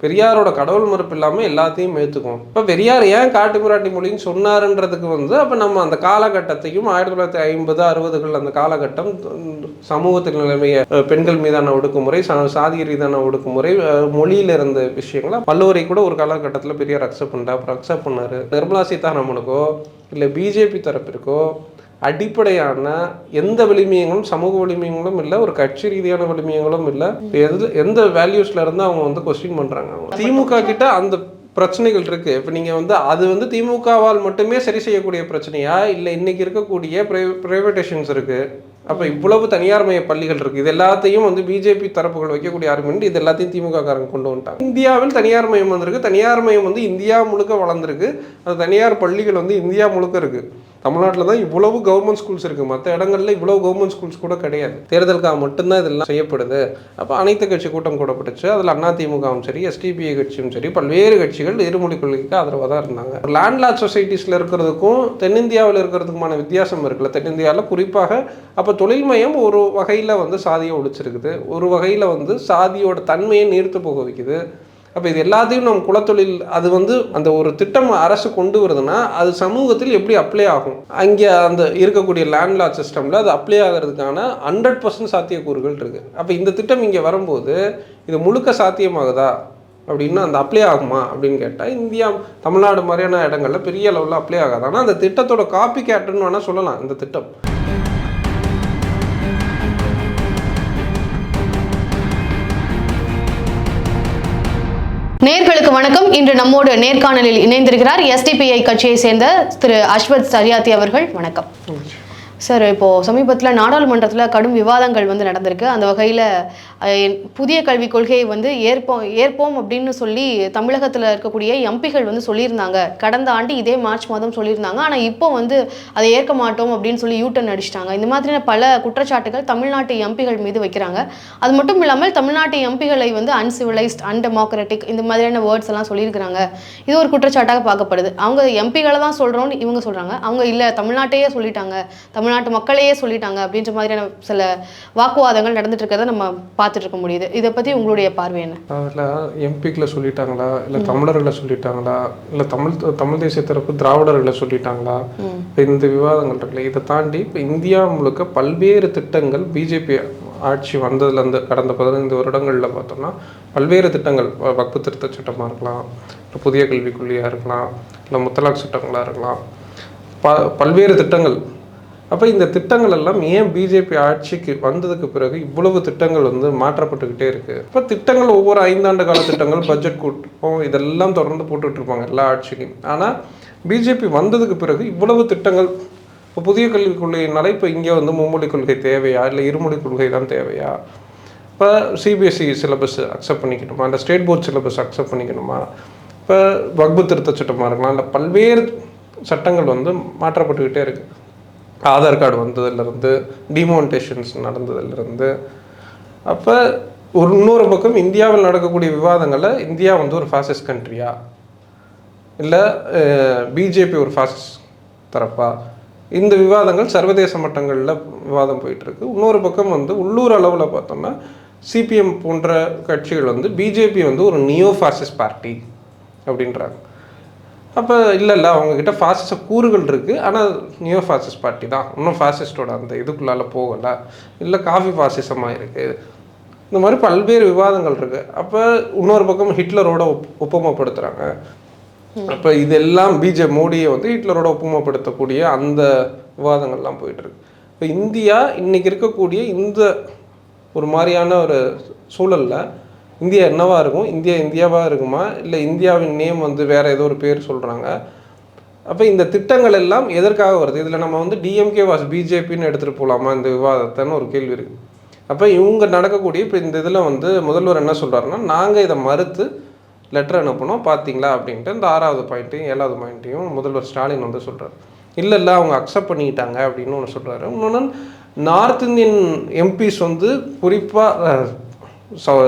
பெரியாரோட கடவுள் மறுப்பு இல்லாமல் எல்லாத்தையும் ஏற்றுக்கும். இப்போ பெரியார் ஏன் காட்டு மிராட்டி மொழின்னு சொன்னாருன்றதுக்கு அப்போ நம்ம அந்த காலகட்டத்தையும் 1950, 60கள் அந்த காலகட்டம் சமூகத்தில் நிலைமைய பெண்கள் மீதான ஒடுக்குமுறை, சாதிய ரீதியான ஒடுக்குமுறை, மொழியில் இருந்த விஷயங்களை பல்லுவரை கூட ஒரு காலகட்டத்தில் பெரியார் அக்செப்ட் பண்ணார். அப்புறம் அக்செப்ட் பண்ணார். நிர்மலா சீதாராமனுக்கோ இல்லை பிஜேபி தரப்பிற்கோ அடிப்படையான எந்த வலிமையங்களும் சமூக வலிமையங்களும் இல்லை, ஒரு கட்சி ரீதியான வலிமையங்களும் இல்லை. எந்த வேல்யூஸ்ல இருந்து அவங்க கொஸ்டின் பண்றாங்க. திமுக கிட்ட அந்த பிரச்சனைகள் இருக்கு. இப்போ நீங்க அது திமுகவால் மட்டுமே சரி செய்யக்கூடிய பிரச்சனையா, இல்லை இன்னைக்கு இருக்கக்கூடிய பிரைவேட்டேஷன்ஸ் இருக்கு. அப்போ இவ்வளவு தனியார்மய பள்ளிகள் இருக்குது. இது எல்லாத்தையும் பிஜேபி தரப்புகள் வைக்கக்கூடிய ஆர்குமெண்ட், இது எல்லாத்தையும் திமுக காரங்க கொண்டு வந்துட்டாங்க. இந்தியாவில் தனியார்மயம் வந்திருக்கு. தனியார்மயம் இந்தியா முழுக்க வளர்ந்துருக்கு. அது தனியார் பள்ளிகள் இந்தியா முழுக்க இருக்குது. தமிழ்நாட்டில் தான் இவ்வளவு கவர்மெண்ட் ஸ்கூல்ஸ் இருக்குது. மற்ற இடங்கள்ல இவ்வளவு கவர்மெண்ட் ஸ்கூல்ஸ் கூட கிடையாது. தேர்தலுக்காக மட்டும்தான் இதெல்லாம் செய்யப்படுது. அப்போ அனைத்து கட்சி கூட்டம் கூடப்பட்டுச்சு. அதில் அதிமுகவும் சரி, எஸ்டிபிஐ கட்சியும் சரி, பல்வேறு கட்சிகள் இருமொழி கொள்கைக்கு ஆதரவாக தான் இருந்தாங்க. லேண்ட்லார்ட் சொசைட்டிஸில் இருக்கிறதுக்கும் தென்னிந்தியாவில் இருக்கிறதுக்குமான வித்தியாசம் இருக்குல்ல. தென்னிந்தியாவில் குறிப்பாக அப்போ தொழில் மையம் ஒரு வகையில் சாதியை ஒழிச்சிருக்குது, ஒரு வகையில் சாதியோட தன்மையை நீர்த்து போக வைக்குது. அப்போ இது எல்லாத்தையும் நம்ம குலத்தொழில் அது அந்த ஒரு திட்டம் அரசு கொண்டு வருதுன்னா அது சமூகத்தில் எப்படி அப்ளை ஆகும், அங்கே அந்த இருக்கக்கூடிய லேண்ட்லார்ட் சிஸ்டமில் அது அப்ளை ஆகிறதுக்கான 100% சாத்தியக்கூறுகள் இருக்குது. அப்போ இந்த திட்டம் இங்கே வரும்போது இது முழுக்க சாத்தியமாகுதா அப்படின்னா அந்த அப்ளை ஆகுமா அப்படின்னு கேட்டால் இந்தியா தமிழ்நாடு மாதிரியான இடங்கள்ல பெரிய அளவில் அப்ளை ஆகாது. ஆனால் அந்த திட்டத்தோட காப்பி கேட்டுன்னு வேணால் சொல்லலாம். இந்த திட்டம் நேர்களுக்கு வணக்கம். இன்று நம்மோடு நேர்காணலில் இணைந்திருக்கிறார் எஸ்டிபிஐ கட்சியை சேர்ந்த திரு அஸ்வத் சரியாத்தி அவர்கள். வணக்கம் சார். இப்போது சமீபத்தில் நாடாளுமன்றத்தில் கடும் விவாதங்கள் நடந்திருக்கு. அந்த வகையில் புதிய கல்விக் கொள்கையை ஏற்போம் அப்படின்னு சொல்லி தமிழகத்தில் இருக்கக்கூடிய எம்பிகள் சொல்லியிருந்தாங்க. கடந்த ஆண்டு இதே மார்ச் மாதம் சொல்லியிருந்தாங்க. ஆனால் இப்போ அதை ஏற்க மாட்டோம் அப்படின்னு சொல்லி யூட்டன் அடிச்சிட்டாங்க. இந்த மாதிரியான பல குற்றச்சாட்டுகள் தமிழ்நாட்டு எம்பிகள் மீது வைக்கிறாங்க. அது மட்டும் இல்லாமல் தமிழ்நாட்டு எம்பிகளை அன்சிவிலைஸ்ட், அன்டெமோக்ராட்டிக் இந்த மாதிரியான வேர்ட்ஸ் எல்லாம் சொல்லியிருக்கிறாங்க. இது ஒரு குற்றச்சாட்டாக பார்க்கப்படுது. அவங்க எம்பிகளை தான் சொல்கிறோன்னு இவங்க சொல்கிறாங்க. அவங்க இல்லை, தமிழ்நாட்டையே சொல்லிட்டாங்க, தமிழ்நாட்டு மக்களையே சொல்லிட்டாங்க அப்படின்ற மாதிரியான சில வாக்குவாதங்கள் நடந்துட்டு இருக்கிறத நம்ம பார்த்துட்டு இருக்க முடியுது. இதை பற்றி உங்களுடைய பார்வை என்ன? அதில் எம்பிக்களை சொல்லிட்டாங்களா, இல்லை தமிழர்களை சொல்லிட்டாங்களா, இல்லை தமிழ் தேசிய தரப்பு திராவிடர்களை சொல்லிட்டாங்களா, இந்த விவாதங்கள் இருக்குல்ல. இதை தாண்டி இப்போ இந்தியா முழுக்க பல்வேறு திட்டங்கள் பிஜேபி ஆட்சி வந்ததுலேருந்து கடந்த 15 வருடங்களில் பார்த்தோம்னா பல்வேறு திட்டங்கள், வக்பு திருத்த சட்டமாக இருக்கலாம், இல்லை புதிய கல்விக் கொள்கையாக இருக்கலாம், இல்லை முத்தலாக் சட்டங்களாக இருக்கலாம், பல்வேறு திட்டங்கள். அப்போ இந்த திட்டங்கள் எல்லாம் ஏன் பிஜேபி ஆட்சிக்கு வந்ததுக்கு பிறகு இவ்வளவு திட்டங்கள் மாற்றப்பட்டுக்கிட்டே இருக்குது. இப்போ திட்டங்கள் ஒவ்வொரு 5 ஆண்டு கால திட்டங்கள், பட்ஜெட் கூட்டம் இதெல்லாம் தொடர்ந்து போட்டுட்டு இருப்பாங்க எல்லா ஆட்சிக்கும். ஆனால் பிஜேபி வந்ததுக்கு பிறகு இவ்வளவு திட்டங்கள். இப்போ புதிய கல்விக் கொள்கையினால இப்போ இங்கே மும்மொழி கொள்கை தேவையா, இல்லை இருமொழி கொள்கை தான் தேவையா, இப்போ சிபிஎஸ்சி சிலபஸ் அக்செப்ட் பண்ணிக்கணுமா, இல்லை ஸ்டேட் போர்ட் சிலபஸ் அக்செப்ட் பண்ணிக்கணுமா, இப்போ வக்பு திருத்த சட்டமாக இருக்கலாம், இல்லை பல்வேறு சட்டங்கள் மாற்றப்பட்டுக்கிட்டே இருக்குது. ஆதார் கார்டு வந்ததுலேருந்து, டிமானிட்டேஷன்ஸ் நடந்ததுலேருந்து. அப்போ இன்னொரு பக்கம் இந்தியாவில் நடக்கக்கூடிய விவாதங்களில் இந்தியா ஒரு ஃபாசிஸ்ட் கண்ட்ரியா, இல்லை பிஜேபி ஒரு ஃபாசிஸ்ட் தரப்பா, இந்த விவாதங்கள் சர்வதேச மட்டங்களில் விவாதம் போயிட்டுருக்கு. இன்னொரு பக்கம் உள்ளூர் அளவில் பார்த்தோம்னா சிபிஎம் போன்ற கட்சிகள் பிஜேபி ஒரு நியோ ஃபாசிஸ்ட் பார்ட்டி அப்படின்றாங்க. அப்போ இல்லை அவங்கக்கிட்ட ஃபாசிச கூறுகள் இருக்குது, ஆனால் நியோ ஃபாசிஸ்ட் பார்ட்டி தான், இன்னும் ஃபாசிஸ்டோட அந்த இதுக்குள்ளால போகலை, இல்லை காஃபி ஃபாசிசமாக இருக்குது. இந்த மாதிரி பல்வேறு விவாதங்கள் இருக்குது. அப்போ இன்னொரு பக்கம் ஹிட்லரோட ஒப்புமைப்படுத்துகிறாங்க. அப்போ இதெல்லாம் மோடியை ஹிட்லரோட ஒப்புமைப்படுத்தக்கூடிய அந்த விவாதங்கள்லாம் போயிட்டுருக்கு. இப்போ இந்தியா இன்றைக்கி இருக்கக்கூடிய இந்த ஒரு மாதிரியான ஒரு சூழலில் இந்தியா என்னவாக இருக்கும், இந்தியாவாக இருக்குமா, இல்லை இந்தியாவின் நேம் வேறு ஏதோ ஒரு பேர் சொல்கிறாங்க. அப்போ இந்த திட்டங்கள் எல்லாம் எதற்காக வருது? இதில் நம்ம டிஎம்கே வாஸ் பிஜேபின்னு எடுத்துகிட்டு போகலாமா இந்த விவாதத்தைன்னு ஒரு கேள்வி இருக்குது. அப்போ இவங்க நடக்கக்கூடிய இப்போ இந்த இதில் முதல்வர் என்ன சொல்கிறாருன்னா, நாங்கள் இதை மறுத்து லெட்டர் அனுப்பணும் பார்த்தீங்களா அப்படின்ட்டு இந்த 6வது பாயிண்ட்டையும் 7வது பாயிண்ட்டையும் முதல்வர் ஸ்டாலின் சொல்கிறார். இல்லை அவங்க அக்செப்ட் பண்ணிக்கிட்டாங்க அப்படின்னு ஒன்று சொல்கிறாரு. இன்னொன்று நார்த் இந்தியன் எம்பிஸ் குறிப்பாக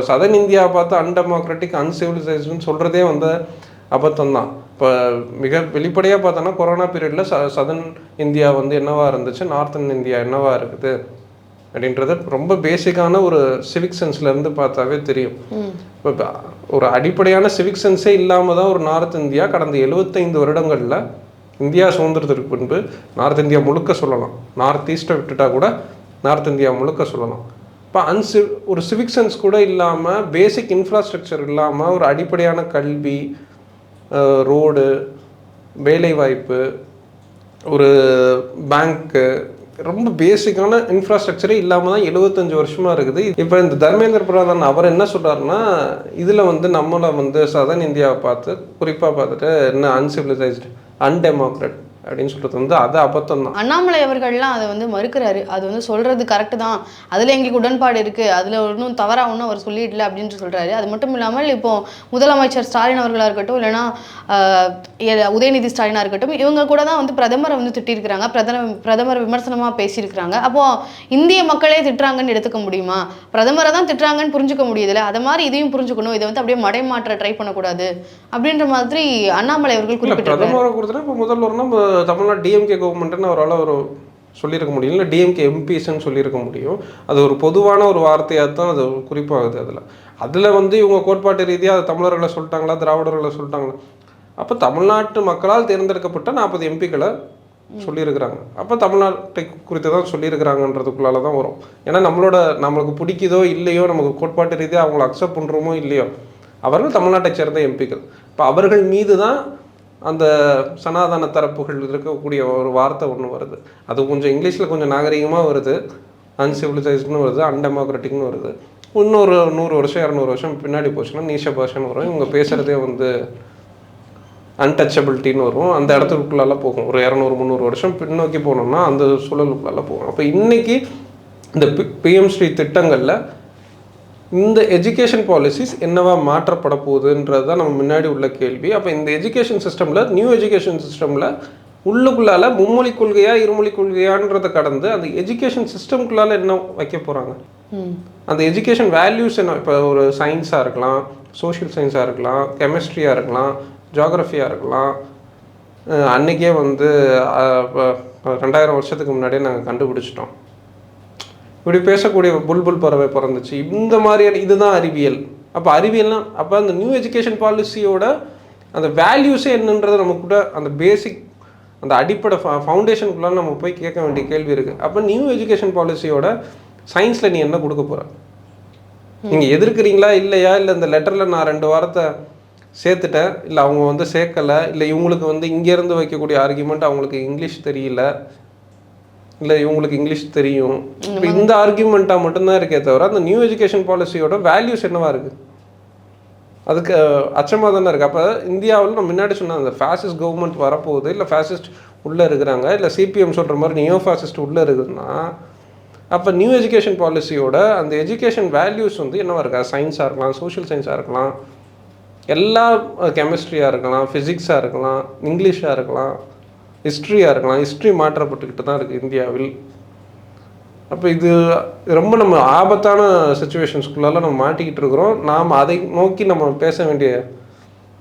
சதன் இந்தியா பார்த்து அன்டெமோக்ராட்டிக், அன்சிவிலைசேஷன் சொல்கிறதே அபத்தம் தான். இப்போ மிக வெளிப்படையாக பார்த்தோன்னா கொரோனா பீரியடில் சதன் இந்தியா என்னவா இருந்துச்சு, நார்த்தன் இந்தியா என்னவா இருக்குது அப்படின்றது ரொம்ப பேசிக்கான ஒரு சிவிக் சென்ஸ்லேருந்து பார்த்தாவே தெரியும். இப்போ ஒரு அடிப்படையான சிவிக் சென்ஸே இல்லாமல் தான் ஒரு நார்த் இந்தியா கடந்த 75 வருடங்களில் இந்தியா சுதந்திரத்திற்கு பின்பு நார்த் இந்தியா முழுக்க சொல்லலாம், நார்த் ஈஸ்ட்டை விட்டுட்டா கூட நார்த் இந்தியா முழுக்க சொல்லலாம். இப்போ ஒரு சிவிக் சென்ஸ் கூட இல்லாமல், பேசிக் இன்ஃப்ராஸ்ட்ரக்சர் இல்லாமல், ஒரு அடிப்படையான கல்வி, ரோடு, வேலைவாய்ப்பு, ஒரு பேங்க்கு, ரொம்ப பேசிக்கான இன்ஃப்ராஸ்ட்ரக்சரே இல்லாமல் தான் 75 வருஷமாக இருக்குது. இப்போ இந்த தர்மேந்திர பிரதான் அவர் என்ன சொல்கிறாருன்னா, இதில் நம்மளை சதன் இந்தியாவை பார்த்து குறிப்பாக பார்த்துட்டு என்ன அன்சிவிலைஸ்டு, அன்டெமோக்ரட் அப்படின்னு சொல்கிறது அது அபத்தம் தான். அண்ணாமலை அவர்கள்லாம் அதை மறுக்கிறாரு. அது சொல்கிறது கரெக்டு தான், அதில் எங்களுக்கு உடன்பாடு இருக்குது, அதில் ஒன்றும் தவறாக ஒன்றும் அவர் சொல்லிடல அப்படின்ட்டு சொல்கிறாரு. அது மட்டும் இல்லாமல் இப்போது முதலமைச்சர் ஸ்டாலின் அவர்களாக இருக்கட்டும், இல்லைனா உதயநிதி ஸ்டாலினாக இருக்கட்டும், இவங்க கூட தான் பிரதமரை திட்டியிருக்கிறாங்க, பிரதமர் விமர்சனமாக பேசியிருக்கிறாங்க. அப்போது இந்திய மக்களே திட்டுறாங்கன்னு எடுத்துக்க முடியுமா? பிரதமரை தான் திட்டுறாங்கன்னு புரிஞ்சுக்க முடியுதுல்ல, அதை மாதிரி இதையும் புரிஞ்சுக்கணும், இதை அப்படியே மடைமாற்ற ட்ரை பண்ணக்கூடாது அப்படின்ற மாதிரி அண்ணாமலை அவர்கள் குறிப்பிட்டார். பிரதமரை கொடுத்துட்டு இப்போ முதல்வர்னா தமிழ்நாடு டிஎம்கே கவர்மெண்ட்டுன்னு அவரால் ஒரு சொல்லியிருக்க முடியும், இல்லை டிஎம்கே எம்பிஸ்ன்னு சொல்லியிருக்க முடியும். அது ஒரு பொதுவான ஒரு வார்த்தையாக தான் அது குறிப்பாகுது. அதில் இவங்க கோட்பாட்டு ரீதியாக அது தமிழர்களை சொல்லிட்டாங்களா, திராவிடர்களை சொல்லிட்டாங்களா? அப்போ தமிழ்நாட்டு மக்களால் தேர்ந்தெடுக்கப்பட்ட 40 எம்பிக்களை சொல்லியிருக்கிறாங்க. அப்போ தமிழ்நாட்டை குறித்து தான் சொல்லியிருக்கிறாங்கன்றதுக்குள்ளால தான் வரும். ஏன்னா நம்மளுக்கு பிடிக்குதோ இல்லையோ, நமக்கு கோட்பாட்டு ரீதியாக அவங்கள அக்செப்ட் பண்ணுறோமோ இல்லையோ, அவர்கள் தமிழ்நாட்டை சேர்ந்த எம்பிக்கள். இப்போ அவர்கள் மீது தான் அந்த சனாதன தரப்புகள் இருக்கக்கூடிய ஒரு வார்த்தை ஒன்று வருது. அது கொஞ்சம் இங்கிலீஷில் கொஞ்சம் நாகரிகமாக வருது, அன்சிவிலைஸ்டுன்னு வருது, அன்டெமோக்ராட்டிக்னு வருது. இன்னொரு 100 வருஷம் 200 வருஷம் பின்னாடி போச்சுன்னா நீஷ பாஷன்னு வரும். இவங்க பேசுகிறதே அன்டச்சபிலிட்டின்னு வரும். அந்த இடத்துக்குள்ளால போகும். ஒரு 200-300 வருஷம் பின்னோக்கி போனோம்னா அந்த சூழலுக்குள்ளால போகும். அப்போ இன்றைக்கி இந்த பிஎம் ஸ்ரீ திட்டங்களில் இந்த எஜுகேஷன் பாலிசிஸ் என்னவா மாற்றப்பட போகுதுன்றது தான் நம்ம முன்னாடி உள்ள கேள்வி. அப்போ இந்த எஜுகேஷன் சிஸ்டமில், நியூ எஜுகேஷன் சிஸ்டமில் உள்ளுக்குள்ளால மும்மொழி கொள்கையா இருமொழி கொள்கையான்றதை கடந்து அந்த எஜுகேஷன் சிஸ்டம்குள்ளால என்ன வைக்க போகிறாங்க, அந்த எஜுகேஷன் வேல்யூஸ் என்ன? இப்போ ஒரு சயின்ஸாக இருக்கலாம், சோஷியல் சயின்ஸாக இருக்கலாம், கெமிஸ்ட்ரியாக இருக்கலாம், ஜியாகிரஃபியாக இருக்கலாம். அன்றைக்கே 2000 வருஷத்துக்கு முன்னாடியே நாங்கள் கண்டுபிடிச்சிட்டோம், இப்படி பேசக்கூடிய புல்புல் பறவை பிறந்துச்சு, இந்த மாதிரியான இதுதான் அறிவியல். அப்போ அறிவியல்னா அப்போ அந்த நியூ எஜுகேஷன் பாலிசியோட அந்த வேல்யூஸே என்னன்றது நமக்கு கூட அந்த பேசிக் அந்த அடிப்படை ஃபவுண்டேஷனுக்குள்ள நம்ம போய் கேட்க வேண்டிய கேள்வி இருக்குது. அப்போ நியூ எஜுகேஷன் பாலிசியோட சயின்ஸில் நீ என்ன கொடுக்க போகிற? நீங்கள் எதிர்க்கிறீங்களா இல்லையா? இல்லை இந்த லெட்டரில் நான் 2 வாரத்தை சேர்த்துட்டேன், இல்லை அவங்க சேர்க்கலை, இல்லை இவங்களுக்கு இங்கேருந்து வைக்கக்கூடிய ஆர்கியூமெண்ட் அவங்களுக்கு இங்கிலீஷ் தெரியல, இல்லை இவங்களுக்கு இங்கிலீஷ் தெரியும். இப்போ இந்த ஆர்கியூமெண்ட்டாக மட்டும்தான் இருக்கே தவிர அந்த நியூ எஜுகேஷன் பாலிசியோட வேல்யூஸ் என்னவா இருக்குது? அதுக்கு அச்சமாக தானே இருக்குது. அப்போ இந்தியாவில் நம்ம முன்னாடி சொன்ன அந்த ஃபேசிஸ்ட் கவர்மெண்ட் வரப்போகுது, இல்லை ஃபேசிஸ்ட் உள்ளே இருக்கிறாங்க, இல்லை சிபிஎம் சொல்கிற மாதிரி நியோ ஃபேசிஸ்ட் உள்ளே இருக்குதுன்னா, அப்போ நியூ எஜுகேஷன் பாலிசியோட அந்த எஜுகேஷன் வேல்யூஸ் என்னவா இருக்கா? சயின்ஸாக இருக்கலாம், சோஷியல் சயின்ஸாக இருக்கலாம், எல்லா கெமிஸ்ட்ரியாக இருக்கலாம், ஃபிசிக்ஸாக இருக்கலாம், இங்கிலீஷாக இருக்கலாம், ஹிஸ்ட்ரியாக இருக்கலாம். ஹிஸ்ட்ரி மாற்றப்பட்டுக்கிட்டு தான் இருக்குது இந்தியாவில். அப்போ இது ரொம்ப நம்ம ஆபத்தான சுச்சுவேஷன்ஸ்குள்ளால நம்ம மாட்டிக்கிட்டு இருக்கிறோம். நாம் அதை நோக்கி நம்ம பேச வேண்டிய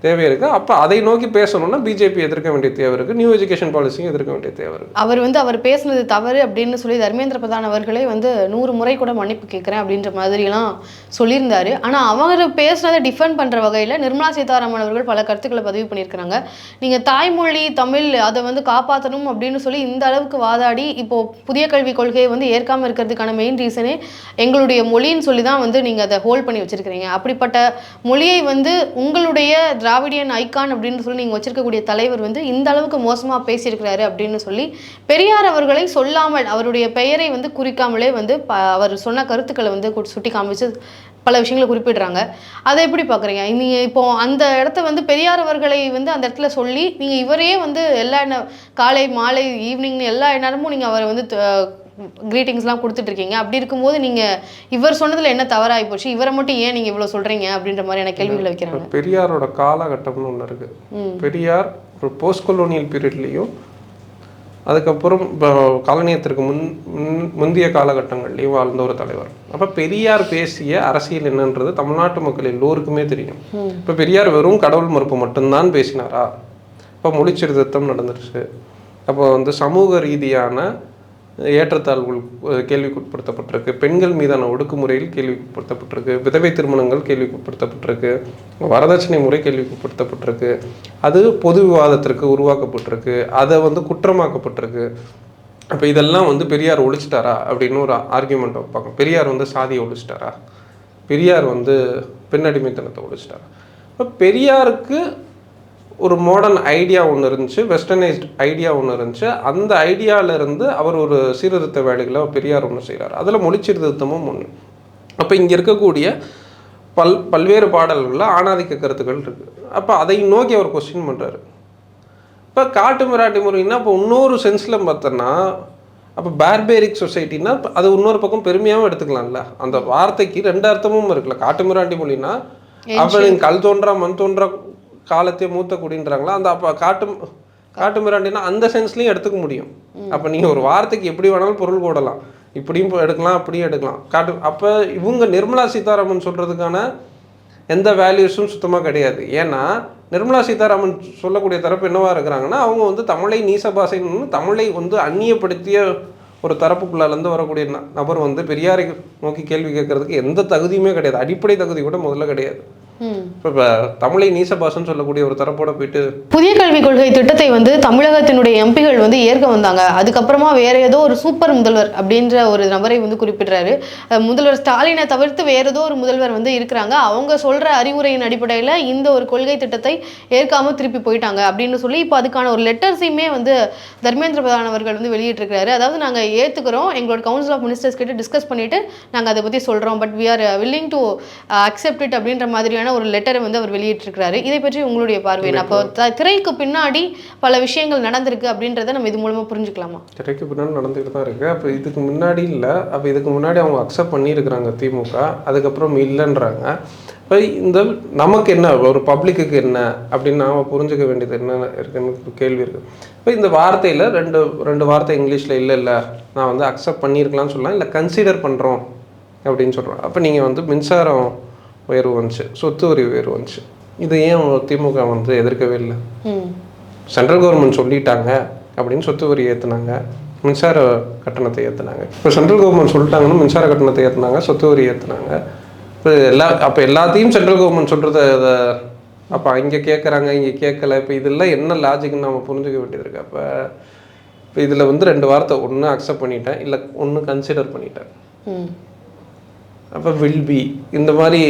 தேவை இருக்குது. அப்போ அதை நோக்கி பேசணும்னா பிஜேபி எதிர்க்க வேண்டிய தேவை இருக்குது, நியூ எஜுகேஷன் பாலிசியும் எதிர்க்க வேண்டிய தேவை இருக்குது. அவர் பேசுனது தவறு அப்படின்னு சொல்லி தர்மேந்திர பிரதான் அவர்களே 100 முறை கூட மன்னிப்பு கேட்குறேன் அப்படின்ற மாதிரிலாம் சொல்லியிருந்தாரு. ஆனால் அவர் பேசுனதை டிஃபெண்ட் பண்ணுற வகையில் நிர்மலா சீதாராமன் அவர்கள் பல கருத்துக்களை பதிவு பண்ணியிருக்கிறாங்க. நீங்கள் தாய்மொழி தமிழ் அதை காப்பாற்றணும் அப்படின்னு சொல்லி இந்த அளவுக்கு வாதாடி இப்போது புதிய கல்விக் கொள்கையை ஏற்காமல் இருக்கிறதுக்கான மெயின் ரீசனே எங்களுடைய மொழின்னு சொல்லி தான் நீங்கள் அதை ஹோல்ட் பண்ணி வச்சுருக்கிறீங்க. அப்படிப்பட்ட மொழியை உங்களுடைய திராவிடியன் ஐகான் அப்படின்னு சொல்லி நீங்கள் வச்சிருக்கக்கூடிய தலைவர் இந்த அளவுக்கு மோசமாக பேசியிருக்கிறாரு அப்படின்னு சொல்லி பெரியார் அவர்களை சொல்லாமல், அவருடைய பெயரை குறிக்காமலே அவர் சொன்ன கருத்துக்களை சுட்டி காமிச்சு பல விஷயங்களை குறிப்பிடுறாங்க. அதை எப்படி பார்க்குறீங்க? நீங்கள் இப்போ அந்த இடத்த பெரியார் அவர்களை அந்த இடத்துல சொல்லி நீங்கள் இவரே எல்லா காலை மாலை ஈவினிங்னு எல்லா நேரமும் நீங்கள் அவரை கிரீட்டிங்ஸ்லாம் கொடுத்துட்ருக்கீங்க. அப்படி இருக்கும்போது நீங்கள் இவர் சொன்னதில் என்ன தவறாகி போச்சு, இவரை மட்டும் ஏன் நீங்கள் இவ்வளோ சொல்கிறீங்க அப்படின்ற மாதிரியான கேள்விகளை வைக்கிறாங்க. பெரியாரோட காலகட்டம்னு ஒன்று இருக்குது. பெரியார் ஒரு போஸ்ட் கொலோனியல் பீரியட்லேயும் அதுக்கப்புறம் காலனியத்திற்கு முந்தைய காலகட்டங்கள்லேயும் வாழ்ந்த ஒரு தலைவர். அப்போ பெரியார் பேசிய அரசியல் என்னன்றது தமிழ்நாட்டு மக்கள் எல்லோருக்குமே தெரியும். இப்போ பெரியார் வெறும் கடவுள் மறுப்பு மட்டும்தான் பேசினாரா? இப்போ மொழிச்சீர்திருத்தம் நடந்துருச்சு. அப்போ சமூக ரீதியான ஏற்றத்தாழ்வுகள் கேள்விக்குட்படுத்தப்பட்டிருக்கு, பெண்கள் மீதான ஒடுக்குமுறையில் கேள்விக்குட்படுத்தப்பட்டிருக்கு, விதவை திருமணங்கள் கேள்விக்குட்படுத்தப்பட்டிருக்கு, வரதட்சணை முறை கேள்விக்குட்படுத்தப்பட்டிருக்கு, அது பொது விவாதத்திற்கு உருவாக்கப்பட்டிருக்கு, அதை வந்து குற்றமாக்கப்பட்டிருக்கு. அப்போ இதெல்லாம் வந்து பெரியார் ஒழிச்சிட்டாரா அப்படின்னு ஒரு ஆர்கியூமெண்ட் வைப்பாங்க. பெரியார் வந்து சாதியை ஒழிச்சிட்டாரா, பெரியார் வந்து பெண்ணடிமைத்தனத்தை ஒழிச்சிட்டாரா? இப்போ பெரியாருக்கு ஒரு மாடர்ன் ஐடியா ஒன்று இருந்துச்சு, வெஸ்டர்னைஸ்ட் ஐடியா ஒன்று இருந்துச்சு. அந்த ஐடியாவிலேருந்து அவர் ஒரு சீர்திருத்த வேலைகளை பெரியார் ஒன்று செய்கிறார். அதில் மொழி சீர்திருத்தமும் ஒன்று. அப்போ இங்கே இருக்கக்கூடிய பல்வேறு பாடல்களில் ஆணாதிக்க கருத்துக்கள் இருக்குது. அப்போ அதை நோக்கி அவர் கொஸ்டின் பண்ணுறாரு. இப்போ காட்டு மிராட்டி முறைன்னா இப்போ இன்னொரு சென்ஸில் பார்த்தோன்னா, அப்போ பார்பேரிக் சொசைட்டின்னா அது இன்னொரு பக்கம் பெருமையாகவும் எடுத்துக்கலாம்ல. அந்த வார்த்தைக்கு 2 அர்த்தமும் இருக்குல்ல. காட்டு மிராட்டி மொழின்னா அப்போ நீங்கள் கல் தோன்றா மண் தோன்றா காலத்தையே மூத்த குடின்றாங்களா, அந்த அப்போ காட்டு மிராண்டினா அந்த சென்ஸ்லையும் எடுத்துக்க முடியும். அப்போ நீங்கள் ஒரு வார்த்தைக்கு எப்படி வேணாலும் பொருள் போடலாம், இப்படியும் எடுக்கலாம் அப்படியும் எடுக்கலாம். அப்போ இவங்க நிர்மலா சீதாராமன் சொல்கிறதுக்கான எந்த வேல்யூஸும் சுத்தமாக கிடையாது. ஏன்னா நிர்மலா சீதாராமன் சொல்லக்கூடிய தரப்பு என்னவா இருக்கிறாங்கன்னா, அவங்க வந்து தமிழை நீச பாஷைன்னு தமிழை வந்து அந்நியப்படுத்திய ஒரு தரப்புக்குள்ளாலேருந்து வரக்கூடிய நபர் வந்து பெரியாரை நோக்கி கேள்வி கேட்கறதுக்கு எந்த தகுதியுமே கிடையாது. அடிப்படை தகுதி கூட முதல்ல கிடையாது. இப்போ தமிழை நீச பாஷன்னு சொல்லக்கூடிய ஒரு தரப்போட போயிட்டு புதிய கல்விக் கொள்கை திட்டத்தை வந்து தமிழகத்தினுடைய எம்பிகள் வந்து ஏற்க வந்தாங்க. அதுக்கப்புறமா வேற ஏதோ ஒரு சூப்பர் முதல்வர் அப்படின்ற ஒரு நபரை வந்து குறிப்பிடுறாரு. முதல்வர் ஸ்டாலினை தவிர்த்து வேற ஏதோ ஒரு முதல்வர் வந்து இருக்கிறாங்க, அவங்க சொல்ற அறிவுரையின் அடிப்படையில் இந்த ஒரு கொள்கை திட்டத்தை ஏற்காம திருப்பி போயிட்டாங்க அப்படின்னு சொல்லி இப்போ அதுக்கான ஒரு லெட்டர்ஸையுமே வந்து தர்மேந்திர பிரதான் அவர்கள் வந்து வெளியிட்டிருக்கிறாரு. அதாவது நாங்கள் ஏற்றுக்கிறோம், எங்களோட கவுன்சில் ஆஃப் மினிஸ்டர்ஸ் கிட்ட டிஸ்கஸ் பண்ணிட்டு நாங்கள் அதை பற்றி சொல்கிறோம், but we are willing to accept it அப்படின்ற மாதிரியான ஒரு லெட்டரை வந்து அவர் வெளியிட்டிருக்கிறாரு. இதை பற்றி உங்களுடைய பார்வை? அப்போ திரைக்கு பின்னாடி பல விஷயங்கள் நடந்திருக்கு அப்படின்றத நம்ம இது மூலமா புரிஞ்சுக்கலாமா? திரைக்கு பின்னாடி நடந்துகிட்டு தான் இருக்கு. அப்போ இதுக்கு முன்னாடி இல்லை, அப்போ இதுக்கு முன்னாடி அவங்க அக்செப்ட் பண்ணியிருக்கிறாங்க திமுக, அதுக்கப்புறம் இல்லைன்றாங்க. இப்போ இந்த நமக்கு என்ன, ஒரு பப்ளிக்கு என்ன அப்படின்னு நாம் புரிஞ்சுக்க வேண்டியது என்ன இருக்குன்னு கேள்வி இருக்குது. இப்போ இந்த வார்த்தையில் ரெண்டு வார்த்தை இங்கிலீஷில் இல்லை நான் வந்து அக்செப்ட் பண்ணியிருக்கலாம்னு சொல்லலாம், இல்லை கன்சிடர் பண்ணுறோம் அப்படின்னு சொல்கிறோம். அப்போ நீங்கள் வந்து மின்சாரம் உயர்வு வந்துச்சு, சொத்து வரி உயர்வு வந்துச்சு, இது ஏன் திமுக வந்து எதிர்க்கவே இல்லை? சென்ட்ரல் கவர்மெண்ட் சொல்லிட்டாங்க அப்படின்னு சொத்து வரி ஏற்றுனாங்க, மின்சார கட்டணத்தை ஏற்றுனாங்க. இப்போ சென்ட்ரல் கவர்மெண்ட் சொல்லிட்டாங்கன்னு மின்சார கட்டணத்தை ஏற்றுனாங்க, சொத்து வரி ஏற்றுனாங்க. இப்போ அப்போ எல்லாத்தையும் சென்ட்ரல் கவர்மெண்ட் சொல்கிறத அப்போ இங்கே கேட்குறாங்க இங்கே கேட்கல. இப்போ இதெல்லாம் என்ன லாஜிக்னு நம்ம புரிஞ்சுக்க வேண்டியது இருக்குது. இப்போ இதில் வந்து 2 வார்த்தை, ஒன்று அக்செப்ட் பண்ணிட்டேன், இல்லை ஒன்று கன்சிடர் பண்ணிட்டேன். அப்போ வில் பி இந்த மாதிரி,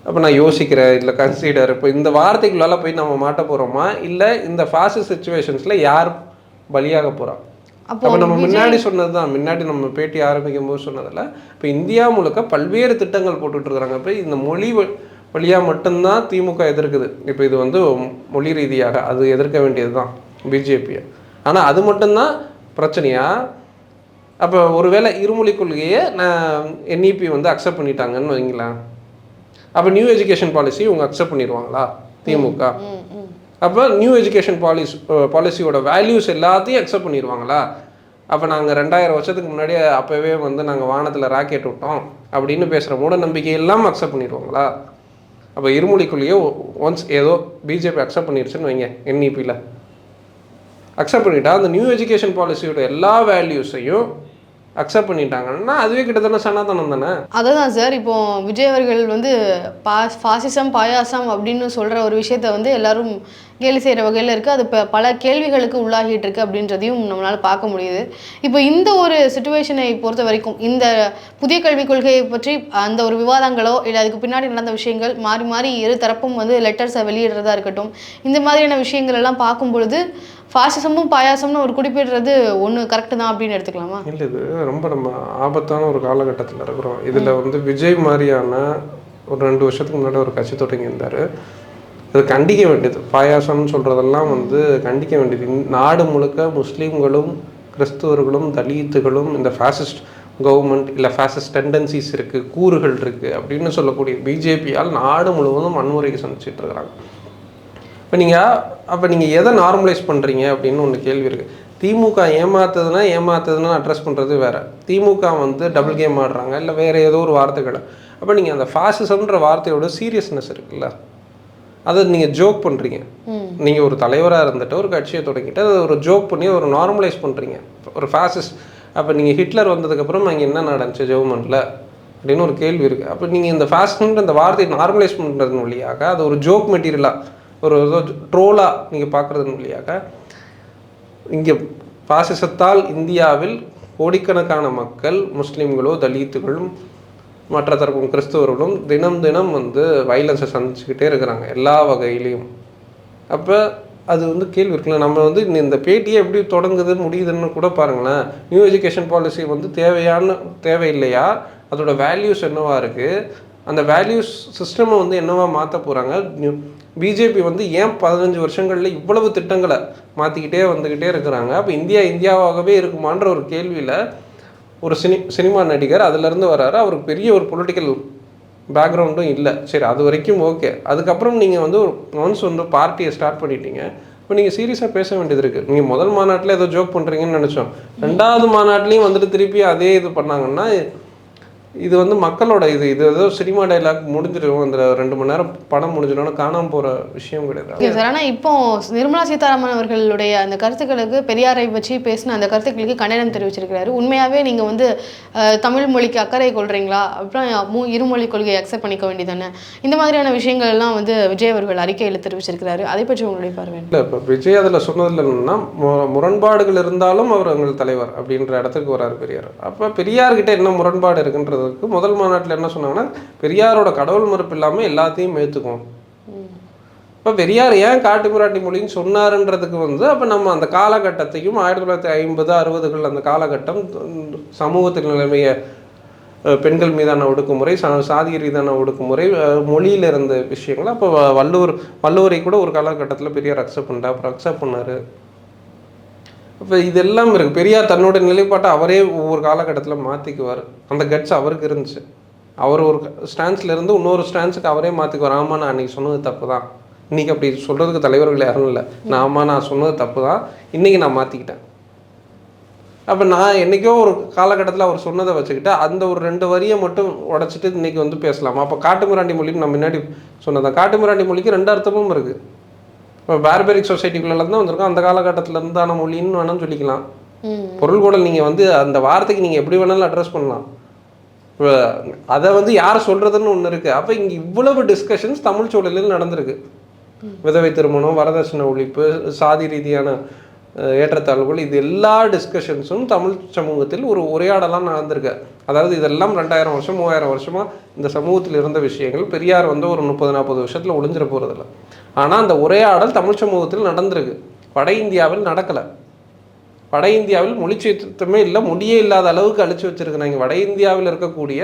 அப்போ நான் யோசிக்கிறேன் இல்லை கன்சிடர், இப்போ இந்த வார்த்தைக்குள்ளால போய் நம்ம மாட்ட போகிறோமா, இல்லை இந்த ஃபாஸ்ட் சுச்சுவேஷன்ஸில் யார் பலியாக போகிறா? அப்போ நம்ம முன்னாடி சொன்னது தான், முன்னாடி நம்ம பேட்டி ஆரம்பிக்கும் போது சொன்னதில்ல, இப்போ இந்தியா முழுக்க பல்வேறு திட்டங்கள் போட்டுட்ருக்குறாங்க. இப்போ இந்த மொழி வழியாக மட்டும்தான் திமுக எதிர்க்குது. இப்போ இது வந்து மொழி ரீதியாக அது எதிர்க்க வேண்டியது தான் பிஜேபியை. ஆனால் அது மட்டும்தான் பிரச்சனையா? அப்போ ஒருவேளை இருமொழி கொள்கையை என்இபி வந்து அக்செப்ட் பண்ணிட்டாங்கன்னு வைங்களேன், அப்போ நியூ எஜுகேஷன் பாலிசி இவங்க அக்செப்ட் பண்ணிடுவாங்களா திமுக? அப்போ நியூ எஜுகேஷன் பாலிசியோட வேல்யூஸ் எல்லாத்தையும் அக்செப்ட் பண்ணிடுவாங்களா? அப்போ நாங்கள் 2000 வருஷத்துக்கு முன்னாடியே அப்போவே வந்து நாங்கள் வானத்தில் ராக்கெட் விட்டோம் அப்படின்னு பேசுகிற மூட நம்பிக்கை எல்லாம் அக்செப்ட் பண்ணிடுவாங்களா? அப்போ இருமொழி கொள்கையை ஒன்ஸ் ஏதோ பிஜேபி அக்செப்ட் பண்ணிடுச்சுன்னு வைங்க, என்இபியில் அக்செப்ட் பண்ணிட்டா அந்த நியூ எஜுகேஷன் பாலிசியோட எல்லா வேல்யூஸையும் அக்செப்ட் பண்ணிட்டாங்கன்னா அதுவே கிட்டத்தட்ட சனாதனம் தானே. அதுதான் சார், இப்போ விஜய் அவர்கள் வந்து ஃபாசிசம் பாயாசம் அப்படின்னு சொல்கிற ஒரு விஷயத்த வந்து எல்லாரும் கேலி செய்கிற வகையில் இருக்குது. அது இப்போ பல கேள்விகளுக்கு உள்ளாகிட்டு இருக்கு அப்படின்றதையும் நம்மளால் பார்க்க முடியுது. இப்போ இந்த ஒரு சிச்சுவேஷனை பொறுத்த வரைக்கும் இந்த புதிய கல்விக் கொள்கையை பற்றி அந்த ஒரு விவாதங்களோ இல்லை அதுக்கு பின்னாடி நடந்த விஷயங்கள் மாறி மாறி இரு தரப்பும் வந்து லெட்டர்ஸை வெளியிடுறதா இருக்கட்டும், இந்த மாதிரியான விஷயங்கள் எல்லாம் பார்க்கும் பொழுது ஃபாசிசமும் பாயாசம்னு ஒரு குறிப்பிடுறது ஒன்று கரெக்டு தான் அப்படின்னு எடுத்துக்கலாமா? இல்லை, இது ரொம்ப நம்ம ஆபத்தான ஒரு காலகட்டத்தில் இருக்கிறோம். இதில் வந்து விஜய் மாதிரியான ஒரு 2 வருஷத்துக்கு முன்னாடி ஒரு கட்சி தொடங்கி இருந்தார், அது கண்டிக்க வேண்டியது. பாயாசம்னு சொல்கிறதெல்லாம் வந்து கண்டிக்க வேண்டியது. நாடு முழுக்க முஸ்லீம்களும் கிறிஸ்துவர்களும் தலித்துகளும் இந்த ஃபாசிஸ்ட் கவர்மெண்ட் இல்லை ஃபாசிஸ்ட் டெண்டன்சிஸ் இருக்குது, கூறுகள் இருக்குது அப்படின்னு சொல்லக்கூடிய பிஜேபியால் நாடு முழுவதும் வன்முறைக்கு சந்திச்சிட்டு இருக்கிறாங்க. அப்போ நீங்கள் எதை நார்மலைஸ் பண்ணுறீங்க அப்படின்னு ஒன்று கேள்வி இருக்குது. திமுக ஏமாத்துதுன்னா அட்ரஸ் பண்ணுறது வேறு, திமுக வந்து டபுள் கேம் ஆடுறாங்க இல்லை வேறு ஏதோ ஒரு வார்த்தைகளை. அப்போ நீங்கள் அந்த ஃபாசிசம்ன்ற வார்த்தையோட சீரியஸ்னஸ் இருக்குல்ல, அதை நீங்கள் ஜோக் பண்ணுறீங்க. நீங்கள் ஒரு தலைவராக இருந்துட்டு ஒரு கட்சியை தொடங்கிட்டு அதை ஒரு ஜோக் பண்ணி ஒரு நார்மலைஸ் பண்ணுறீங்க, ஒரு ஃபாசிஸ்ட். அப்போ நீங்கள் ஹிட்லர் வந்ததுக்கப்புறம் அங்கே என்ன நடந்துச்சு ஜெர்மனில் அப்படின்னு ஒரு கேள்வி இருக்குது. அப்போ நீங்கள் இந்த ஃபாசிஸ்ட்ன்ற இந்த வார்த்தையை நார்மலைஸ் பண்ணுறதன் வழியாக அது ஒரு ஜோக் மெட்டீரியலாக ஒரு ட்ரோலாக நீங்கள் பார்க்குறதன் வழியாக இங்கே பாசிசத்தால் இந்தியாவில் கோடிக்கணக்கான மக்கள், முஸ்லீம்களோ தலித்துகளும் மற்ற தரப்பும் கிறிஸ்தவர்களும் தினம் தினம் வந்து வைலன்ஸை சந்திச்சுக்கிட்டே இருக்கிறாங்க எல்லா வகையிலையும். அப்போ அது வந்து கேள்வி இருக்குல்ல. நம்ம வந்து இந்த பேட்டியை எப்படி தொடங்குது முடியுதுன்னு கூட பாருங்களேன். நியூ எஜுகேஷன் பாலிசி வந்து தேவையில்லையா, அதோட வேல்யூஸ் என்னவா இருக்குது, அந்த வேல்யூஸ் சிஸ்டமை வந்து என்னவா மாற்ற போகிறாங்க. பிஜேபி வந்து ஏன் 15 வருஷங்களில் இவ்வளவு திட்டங்களை மாற்றிக்கிட்டே வந்துக்கிட்டே இருக்கிறாங்க. அப்போ இந்தியாவாகவே இருக்குமான்ற ஒரு கேள்வியில் ஒரு சினிமா நடிகர் அதிலேருந்து வர்றாரு. அவருக்கு பெரிய ஒரு பொலிட்டிக்கல் பேக்ரவுண்டும் இல்லை. சரி, அது வரைக்கும் ஓகே. அதுக்கப்புறம் நீங்கள் வந்து ஒன்ஸ் வந்து பார்ட்டியை ஸ்டார்ட் பண்ணிட்டீங்க. இப்போ நீங்கள் சீரியஸாக பேச வேண்டியது இருக்குது. நீங்கள் முதல் மாநாட்டில் ஏதோ ஜோக் பண்ணுறீங்கன்னு நினச்சோம். 2வது மாநாட்டிலையும் வந்துட்டு திருப்பி அதே இது பண்ணாங்கன்னா இது வந்து மக்களோட இது ஏதோ சினிமா டைலாக் முடிஞ்சிடும், அந்த 2 மணி நேரம் படம் முடிஞ்சிடும்னு காணாமல் போகிற விஷயம் கிடையாது சார். ஆனால் இப்போ நிர்மலா சீதாராமன் அவர்களுடைய அந்த கருத்துக்களுக்கு, பெரியாரை வச்சு பேசின அந்த கருத்துக்களுக்கு கண்டனம் தெரிவிச்சிருக்கிறாரு. உண்மையாகவே நீங்கள் வந்து தமிழ் மொழிக்கு அக்கறை கொள்றீங்களா, அப்புறம் இருமொழி கொள்கையை அக்செப்ட் பண்ணிக்க வேண்டியதானே, இந்த மாதிரியான விஷயங்கள் எல்லாம் வந்து விஜய் அவர்கள் அறிக்கையில் தெரிவிச்சிருக்கிறாரு. அதை பற்றி உங்களுடைய பார்வை? இல்லை, இப்போ விஜய் அதில் சொன்னதில் என்னன்னா, முரண்பாடுகள் இருந்தாலும் அவர் எங்கள் தலைவர் அப்படின்ற இடத்துக்கு வராரு பெரியார். அப்போ பெரியார்கிட்ட என்ன முரண்பாடு இருக்குன்றது முதல் மாநாட்டில் என்ன சொன்னாங்கன்னா, பெரியாரோட கடவுள் மறுப்பு இல்லாமல் எல்லாத்தையும் ஏற்றுக்கும். இப்போ பெரியார் ஏன் காட்டுமிராண்டி மொழின்னு சொன்னாருன்றதுக்கு வந்து அப்போ நம்ம அந்த காலகட்டத்தையும் 1950, 60கள் அந்த காலகட்டம் சமூகத்தில் நிலைமைய பெண்கள் மீதான ஒடுக்குமுறை, சாதிய ரீதியான ஒடுக்குமுறை, மொழியில் இருந்த விஷயங்கள். அப்போ வள்ளுவரை கூட ஒரு காலகட்டத்தில் பெரியார் அக்செப்ட் பண்ணிட்டார், அப்புறம் அக்செப்ட் பண்ணார். இப்போ இதெல்லாம் இருக்குது. பெரியார் தன்னோட நிலைப்பாட்டை அவரே ஒவ்வொரு காலகட்டத்தில் மாற்றிக்குவார். அந்த கட்ஸ் அவருக்கு இருந்துச்சு. அவர் ஒரு ஸ்டான்ஸ்லேருந்து இன்னொரு ஸ்டான்ஸுக்கு அவரே மாற்றிக்குவார். ஆமாம், நான் அன்றைக்கி சொன்னது தப்பு தான், இன்றைக்கி அப்படி சொல்கிறதுக்கு தலைவர்கள் யாரும் இல்லை, நான் சொன்னது தப்பு தான், இன்றைக்கி நான் மாற்றிக்கிட்டேன். அப்போ நான் என்றைக்கோ ஒரு காலகட்டத்தில் அவர் சொன்னதை வச்சுக்கிட்டு அந்த ஒரு 2 வரியை மட்டும் உடச்சிட்டு இன்றைக்கி வந்து பேசலாமா? அப்போ காட்டுமிராண்டி மொழின்னு நான் முன்னாடி சொன்னதான். காட்டுமிராண்டி மொழிக்கு 2 அர்த்தமும் இருக்குது. இப்போ பார்பரிக் சொசைட்டிக்குள்ளேருந்து தான் வந்திருக்கோம், அந்த காலகட்டத்தில் இருந்தான மொழின்னு வேணாலும் சொல்லிக்கலாம். பொருள் கூட நீங்கள் வந்து அந்த வார்த்தைக்கு நீங்கள் எப்படி வேணாலும் அட்ரஸ் பண்ணலாம். இப்போ அதை வந்து யார் சொல்கிறதுன்னு ஒன்று இருக்குது. அப்போ இங்கே இவ்வளவு டிஸ்கஷன்ஸ் தமிழ் சூழலில் நடந்திருக்கு. விதவை திருமணம், வரதட்சணை ஒழிப்பு, சாதி ரீதியான ஏற்றத்தாழ்வுகள், இது எல்லா டிஸ்கஷன்ஸும் தமிழ் சமூகத்தில் ஒரு உரையாடலாம் நடந்திருக்கு. அதாவது இதெல்லாம் 2000 வருஷம் 3000 வருஷமாக இந்த சமூகத்தில் இருந்த விஷயங்கள். பெரியார் வந்து ஒரு 30-40 வருஷத்தில் ஒளிஞ்சிட போகிறதில்ல. ஆனால் அந்த உரையாடல் தமிழ் சமூகத்தில் நடந்திருக்கு. வட இந்தியாவில் நடக்கலை. வட இந்தியாவில் மொழி சீர்திருத்தமே இல்லை, மொழியே இல்லாத அளவுக்கு அழிச்சு வச்சுருக்கிறாங்க. வட இந்தியாவில் இருக்கக்கூடிய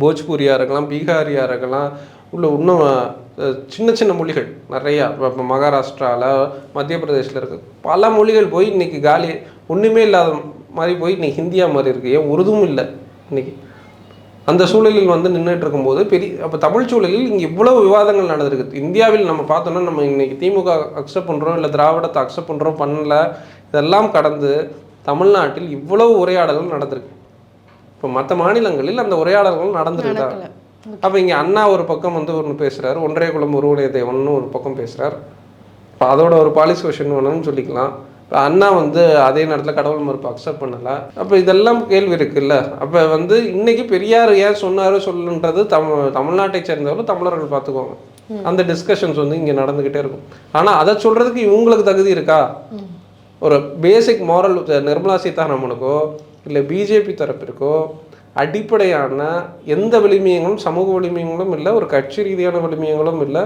போஜ்பூரியாக இருக்கலாம், பீகாரியாக இருக்கலாம், உள்ள இன்னும் சின்ன சின்ன மொழிகள் நிறையா. இப்போ மகாராஷ்டிராவில், மத்திய பிரதேசில் இருக்க பல மொழிகள் போய் இன்றைக்கி காலி, ஒன்றுமே இல்லாத மாதிரி போய் இன்றைக்கி ஹிந்தியா மாதிரி இருக்குது. ஏன் உருதும் இல்லை இன்றைக்கி. அந்த சூழலில் வந்து நின்றுட்டு இருக்கும்போது அப்போ தமிழ் சூழலில் இங்கே இவ்வளவு விவாதங்கள் நடந்திருக்கு. இந்தியாவில் நம்ம பார்த்தோன்னா, நம்ம இன்றைக்கி திமுக அக்செப்ட் பண்ணுறோம், இல்லை திராவிடத்தை அக்செப்ட் பண்ணுறோம், பண்ணல, இதெல்லாம் கடந்து தமிழ்நாட்டில் இவ்வளவு உரையாடல்கள் நடந்திருக்கு. இப்போ மற்ற மாநிலங்களில் அந்த உரையாடல்கள் நடந்துருக்கா? அப்போ இங்கே அண்ணா ஒரு பக்கம் வந்து ஒன்று பேசுகிறார், ஒன்றே குலம் ஒருவனே தேவன்னு ஒரு பக்கம் பேசுகிறார். இப்போ அதோட ஒரு பாலிசி கொஷின் வேணும்னு சொல்லிக்கலாம். இப்போ அண்ணா வந்து அதே நேரத்தில் கடவுள் மறுப்பு அக்செப்ட் பண்ணலை. அப்போ இதெல்லாம் கேள்வி இருக்குல்ல. அப்போ வந்து இன்னைக்கு பெரியார் ஏன் சொன்னார் சொல்லுன்றது தமிழ்நாட்டை சேர்ந்தவர்கள் தமிழர்கள் பார்த்துக்கோங்க. அந்த டிஸ்கஷன்ஸ் வந்து இங்கே நடந்துக்கிட்டே இருக்கும். ஆனால் அதை சொல்கிறதுக்கு இவங்களுக்கு தகுதி இருக்கா? ஒரு பேசிக் மாரல் நிர்மலா சீதாராமனுக்கோ இல்லை பிஜேபி தரப்பிற்கோ அடிப்படையான எந்த விளிமியங்களும், சமூக விளிமியங்களும் இல்லை, ஒரு கட்சி ரீதியான விளிமியங்களும் இல்லை.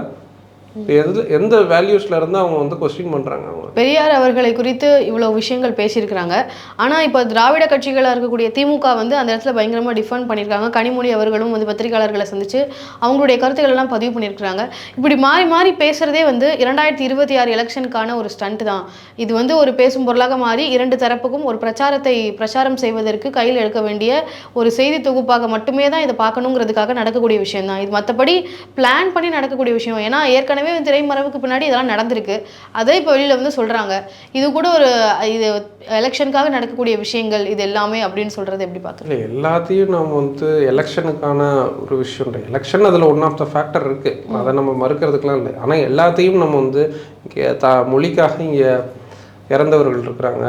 எந்த வேல்யூஸ்ல இருந்து அவங்க வந்து கொஸ்டின் பண்றாங்க? அவங்க பெரியார் அவர்களை குறித்து இவ்வளவு விஷயங்கள் பேசியிருக்கிறாங்க. ஆனா இப்போ திராவிட கட்சிகளாக இருக்கக்கூடிய திமுக வந்து அந்த இடத்துல பயங்கரமா டிஃபெண்ட் பண்ணியிருக்காங்க. கனிமொழி அவர்களும் வந்து பத்திரிகையாளர்களை சந்திச்சு அவங்களுடைய கருத்துக்கள் எல்லாம் பதிவு பண்ணியிருக்கிறாங்க. இப்படி மாறி மாறி பேசுறதே வந்து 2026 எலெக்ஷனுக்கான ஒரு ஸ்டண்ட் தான். இது வந்து ஒரு பேசும் பொருளாக மாறி 2 தரப்புக்கும் ஒரு பிரச்சாரம் செய்வதற்கு கையில் எடுக்க வேண்டிய ஒரு செய்தி தொகுப்பாக மட்டுமே தான் இதை பார்க்கணுங்கிறதுக்காக நடக்கக்கூடிய விஷயம் தான் இது. மற்றபடி பிளான் பண்ணி நடக்கக்கூடிய விஷயம். ஏன்னா ஏற்கனவே ஏற்கனவே திரைமறைவுக்கு பின்னாடி இதெல்லாம் நடந்திருக்கு, அதே இப்போ வெளியில் வந்து சொல்கிறாங்க. இது கூட ஒரு இது எலெக்ஷனுக்காக நடக்கக்கூடிய விஷயங்கள் இது எல்லாமே அப்படின்னு சொல்கிறது எப்படி பார்க்குறது? இல்லை, எல்லாத்தையும் நம்ம வந்து எலெக்ஷனுக்கான ஒரு விஷயம், எலெக்ஷன் அதில் ஒன் ஆஃப் த ஃபேக்டர் இருக்குது, அதை நம்ம மறுக்கிறதுக்கெலாம் இல்லை. ஆனால் எல்லாத்தையும் நம்ம வந்து இங்கே மொழிக்காக இங்கே இறந்தவர்கள் இருக்கிறாங்க,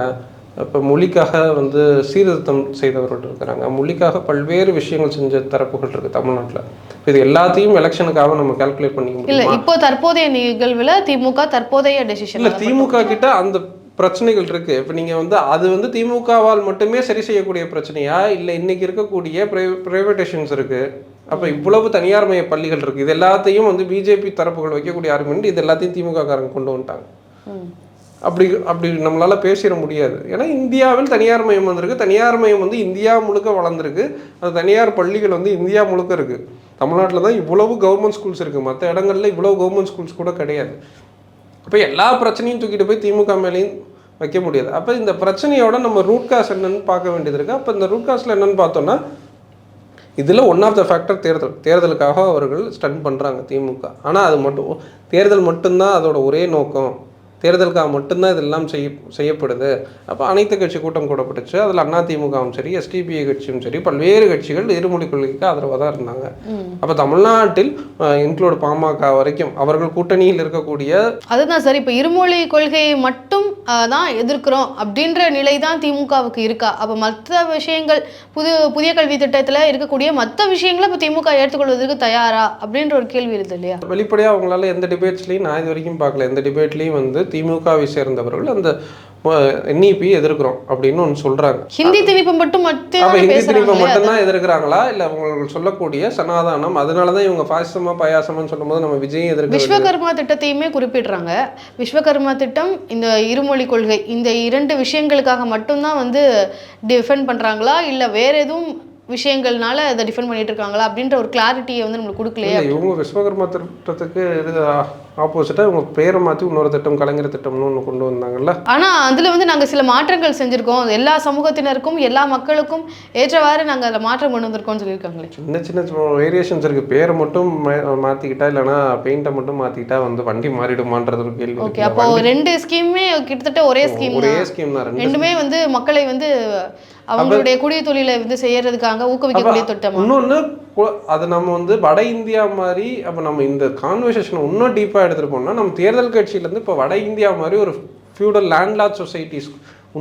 இப்போ மொழிக்காக வந்து சீர்திருத்தம் செய்தவர்கள் இருக்கிறாங்க, மொழிக்காக பல்வேறு விஷயங்கள் செஞ்ச தரப்புகள் இருக்குது தமிழ்நாட்டில். இது எல்லாத்தையும் எலெக்ஷனுக்காக நம்ம கால்குலேட் பண்ணிக்க முடியும். இல்லை, இப்போ தற்போதைய நிகழ்வில் திமுக தற்போதைய டெசிஷன் இல்லை, திமுக கிட்ட அந்த பிரச்சனைகள் இருக்கு. இப்போ நீங்கள் வந்து அது வந்து திமுகவால் மட்டுமே சரி செய்யக்கூடிய பிரச்சனையா, இல்லை இன்னைக்கு இருக்கக்கூடிய பிரைவேட்டேஷன்ஸ் இருக்கு, அப்போ இவ்வளவு தனியார் மய பள்ளிகள் இருக்கு, இது எல்லாத்தையும் வந்து பிஜேபி தரப்புகள் வைக்கக்கூடிய ஆர்குமெண்ட் இது எல்லாத்தையும் திமுக காரங்க கொண்டு வந்துட்டாங்க. அப்படி நம்மளால பேசிட முடியாது. ஏன்னா இந்தியாவில் தனியார் மயம் வந்திருக்கு, தனியார் மயம் வந்து இந்தியா முழுக்க வளர்ந்துருக்கு, அது தனியார் பள்ளிகள் வந்து இந்தியா முழுக்க இருக்கு. தமிழ்நாட்டில் தான் இவ்வளவு கவர்மெண்ட் ஸ்கூல்ஸ் இருக்கு, மற்ற இடங்கள்ல இவ்வளவு கவர்மெண்ட் ஸ்கூல்ஸ் கூட கிடையாது. அப்போ எல்லா பிரச்சனையும் தூக்கிட்டு போய் திமுக மேலேயும் வைக்க முடியாது. அப்போ இந்த பிரச்சனையோட நம்ம ரூட் காஸ் என்னன்னு பார்க்க வேண்டியது இருக்குது. அப்போ இந்த ரூட் காஸ்ல என்னன்னு பார்த்தோம்னா, இதில் ஒன் ஆஃப் த ஃபேக்டர் தேர்தலுக்காக அவர்கள் ஸ்டன் பண்ணுறாங்க திமுக. ஆனால் அது மட்டும் தேர்தல் மட்டும்தான் அதோட ஒரே நோக்கம், தேர்தலுக்காக மட்டும்தான் இதெல்லாம் செய்யப்படுது. அப்போ அனைத்து கட்சி கூட்டம் கூடப்பட்டுச்சு. அதில் அதிமுகவும் சரி, எஸ்டிபிஐ கட்சியும் சரி, பல்வேறு கட்சிகள் இருமொழி கொள்கைக்கு ஆதரவாக தான் இருந்தாங்க. அப்போ தமிழ்நாட்டில் இன்க்ளூட் பாமக வரைக்கும் அவர்கள் கூட்டணியில் இருக்கக்கூடிய அதுதான் சார். இப்போ இருமொழி கொள்கையை மட்டும் தான் எதிர்க்கிறோம் அப்படின்ற நிலை தான் திமுகவுக்கு இருக்கா? அப்போ மற்ற விஷயங்கள் புதிய கல்வி திட்டத்தில் இருக்கக்கூடிய மற்ற விஷயங்களை இப்போ திமுக ஏற்றுக்கொள்வதற்கு தயாரா அப்படின்ற ஒரு கேள்வி இருக்குது இல்லையா? வெளிப்படையாக அவங்களால எந்த டிபேட்ஸ்லையும் நான் இது வரைக்கும் பார்க்கல, எந்த டிபேட்லையும் வந்து திமுகவை சேர்ந்தவர்கள் அந்த என்இபி எதிர்க்கிறோம் அப்படின்னு ஒன்று சொல்றாங்க. ஹிந்தி திணிப்பு மட்டும்தான் எதிர்க்கிறாங்களா, இல்லை அவங்க சொல்லக்கூடிய சனாதானம் அதனாலதான் இவங்க பாசிசமா பயாசமான்னு சொல்லும்போது நம்ம விஜயம் எதிர்க்க விஸ்வகர்மா திட்டத்தையுமே குறிப்பிடுறாங்க. விஸ்வகர்மா திட்டம், இந்த இருமொழி கொள்கை, இந்த இரண்டு விஷயங்களுக்காக மட்டும்தான் வந்து டிஃபெண்ட் பண்றாங்களா, இல்லை வேற எதுவும் விஷயங்கள்னால அதை டிஃபெண்ட் பண்ணிட்டு இருக்காங்களா அப்படின்ற ஒரு கிளாரிட்டியை வந்து நம்மளுக்கு கொடுக்கலையே. இவங்க விஸ்வகர்மா திட்டத்துக்கு ஆப்போசிட்டாக இவங்க பேரை மாற்றி இன்னொரு திட்டம், கலைஞர் திட்டம்னு ஒன்று கொண்டு வந்தாங்கல்ல. ஆனால் அதில் வந்து நாங்கள் சில மாற்றங்கள் செஞ்சுருக்கோம், எல்லா சமூகத்தினருக்கும் எல்லா மக்களுக்கும் ஏற்றவாறு நாங்கள் அதில் மாற்றம் கொண்டு வந்திருக்கோம்னு சொல்லியிருக்காங்களே. சின்ன சின்ன வேரியேஷன்ஸ் இருக்குது. பேரை மட்டும் மாற்றிக்கிட்டா இல்லைனா பெயிண்ட்டை மட்டும் மாற்றிக்கிட்டா வந்து வண்டி மாறிடுமான்றது ஒரு கேள்வி. ஓகே, அப்போ ரெண்டு ஸ்கீமே கிட்டத்தட்ட ஒரே ஸ்கீம் தான். ரெண்டுமே வந்து மக்களை வந்து அவங்களுடைய குடிய தொழிலை வந்து செய்யறதுக்காக ஊக்குவிக்கக்கூடிய திட்டம். இன்னொன்று அது நம்ம வந்து வட இந்தியா மாதிரி, அப்போ நம்ம இந்த கான்வர்சேஷன் இன்னும் டீப்பாக எடுத்துகிட்டு போனோம்னா, நம்ம தேர்தல் கட்சியிலேருந்து இப்போ வட இந்தியா மாதிரி ஒரு ஃபியூடல் லேண்ட்லார்ட் சொசைட்டிஸ்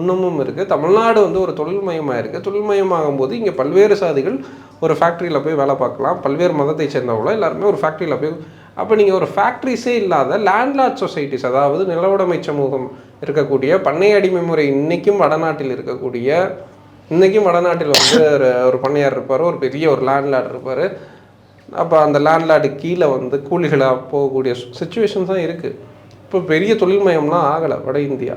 இன்னமும் இருக்குது. தமிழ்நாடு வந்து ஒரு தொழில்மயமாக இருக்குது. தொழில்மயமாகும் போது இங்கே பல்வேறு சாதிகள் ஒரு ஃபேக்ட்ரியில் போய் வேலை பார்க்கலாம், பல்வேறு மதத்தை சேர்ந்தவங்களோ எல்லாருமே ஒரு ஃபேக்ட்ரியில் போய். அப்போ நீங்கள் ஒரு ஃபேக்ட்ரிஸே இல்லாத லேண்ட்லார்ட் சொசைட்டிஸ், அதாவது நிலவுடைமை சமூகம் இருக்கக்கூடிய பண்ணை அடிமை முறை இன்றைக்கும் வடநாட்டில் இருக்கக்கூடிய, இன்றைக்கும் வடநாட்டில் வந்து ஒரு பண்ணையார் இருப்பார், ஒரு பெரிய ஒரு லேண்ட்லார்ட் இருப்பார். அப்போ அந்த லேண்ட்லார்டு கீழே வந்து கூலிகளாக போகக்கூடிய சுச்சுவேஷன்ஸ் தான் இருக்குது. இப்போ பெரிய தொழில்மயம்லாம் ஆகலை வட இந்தியா.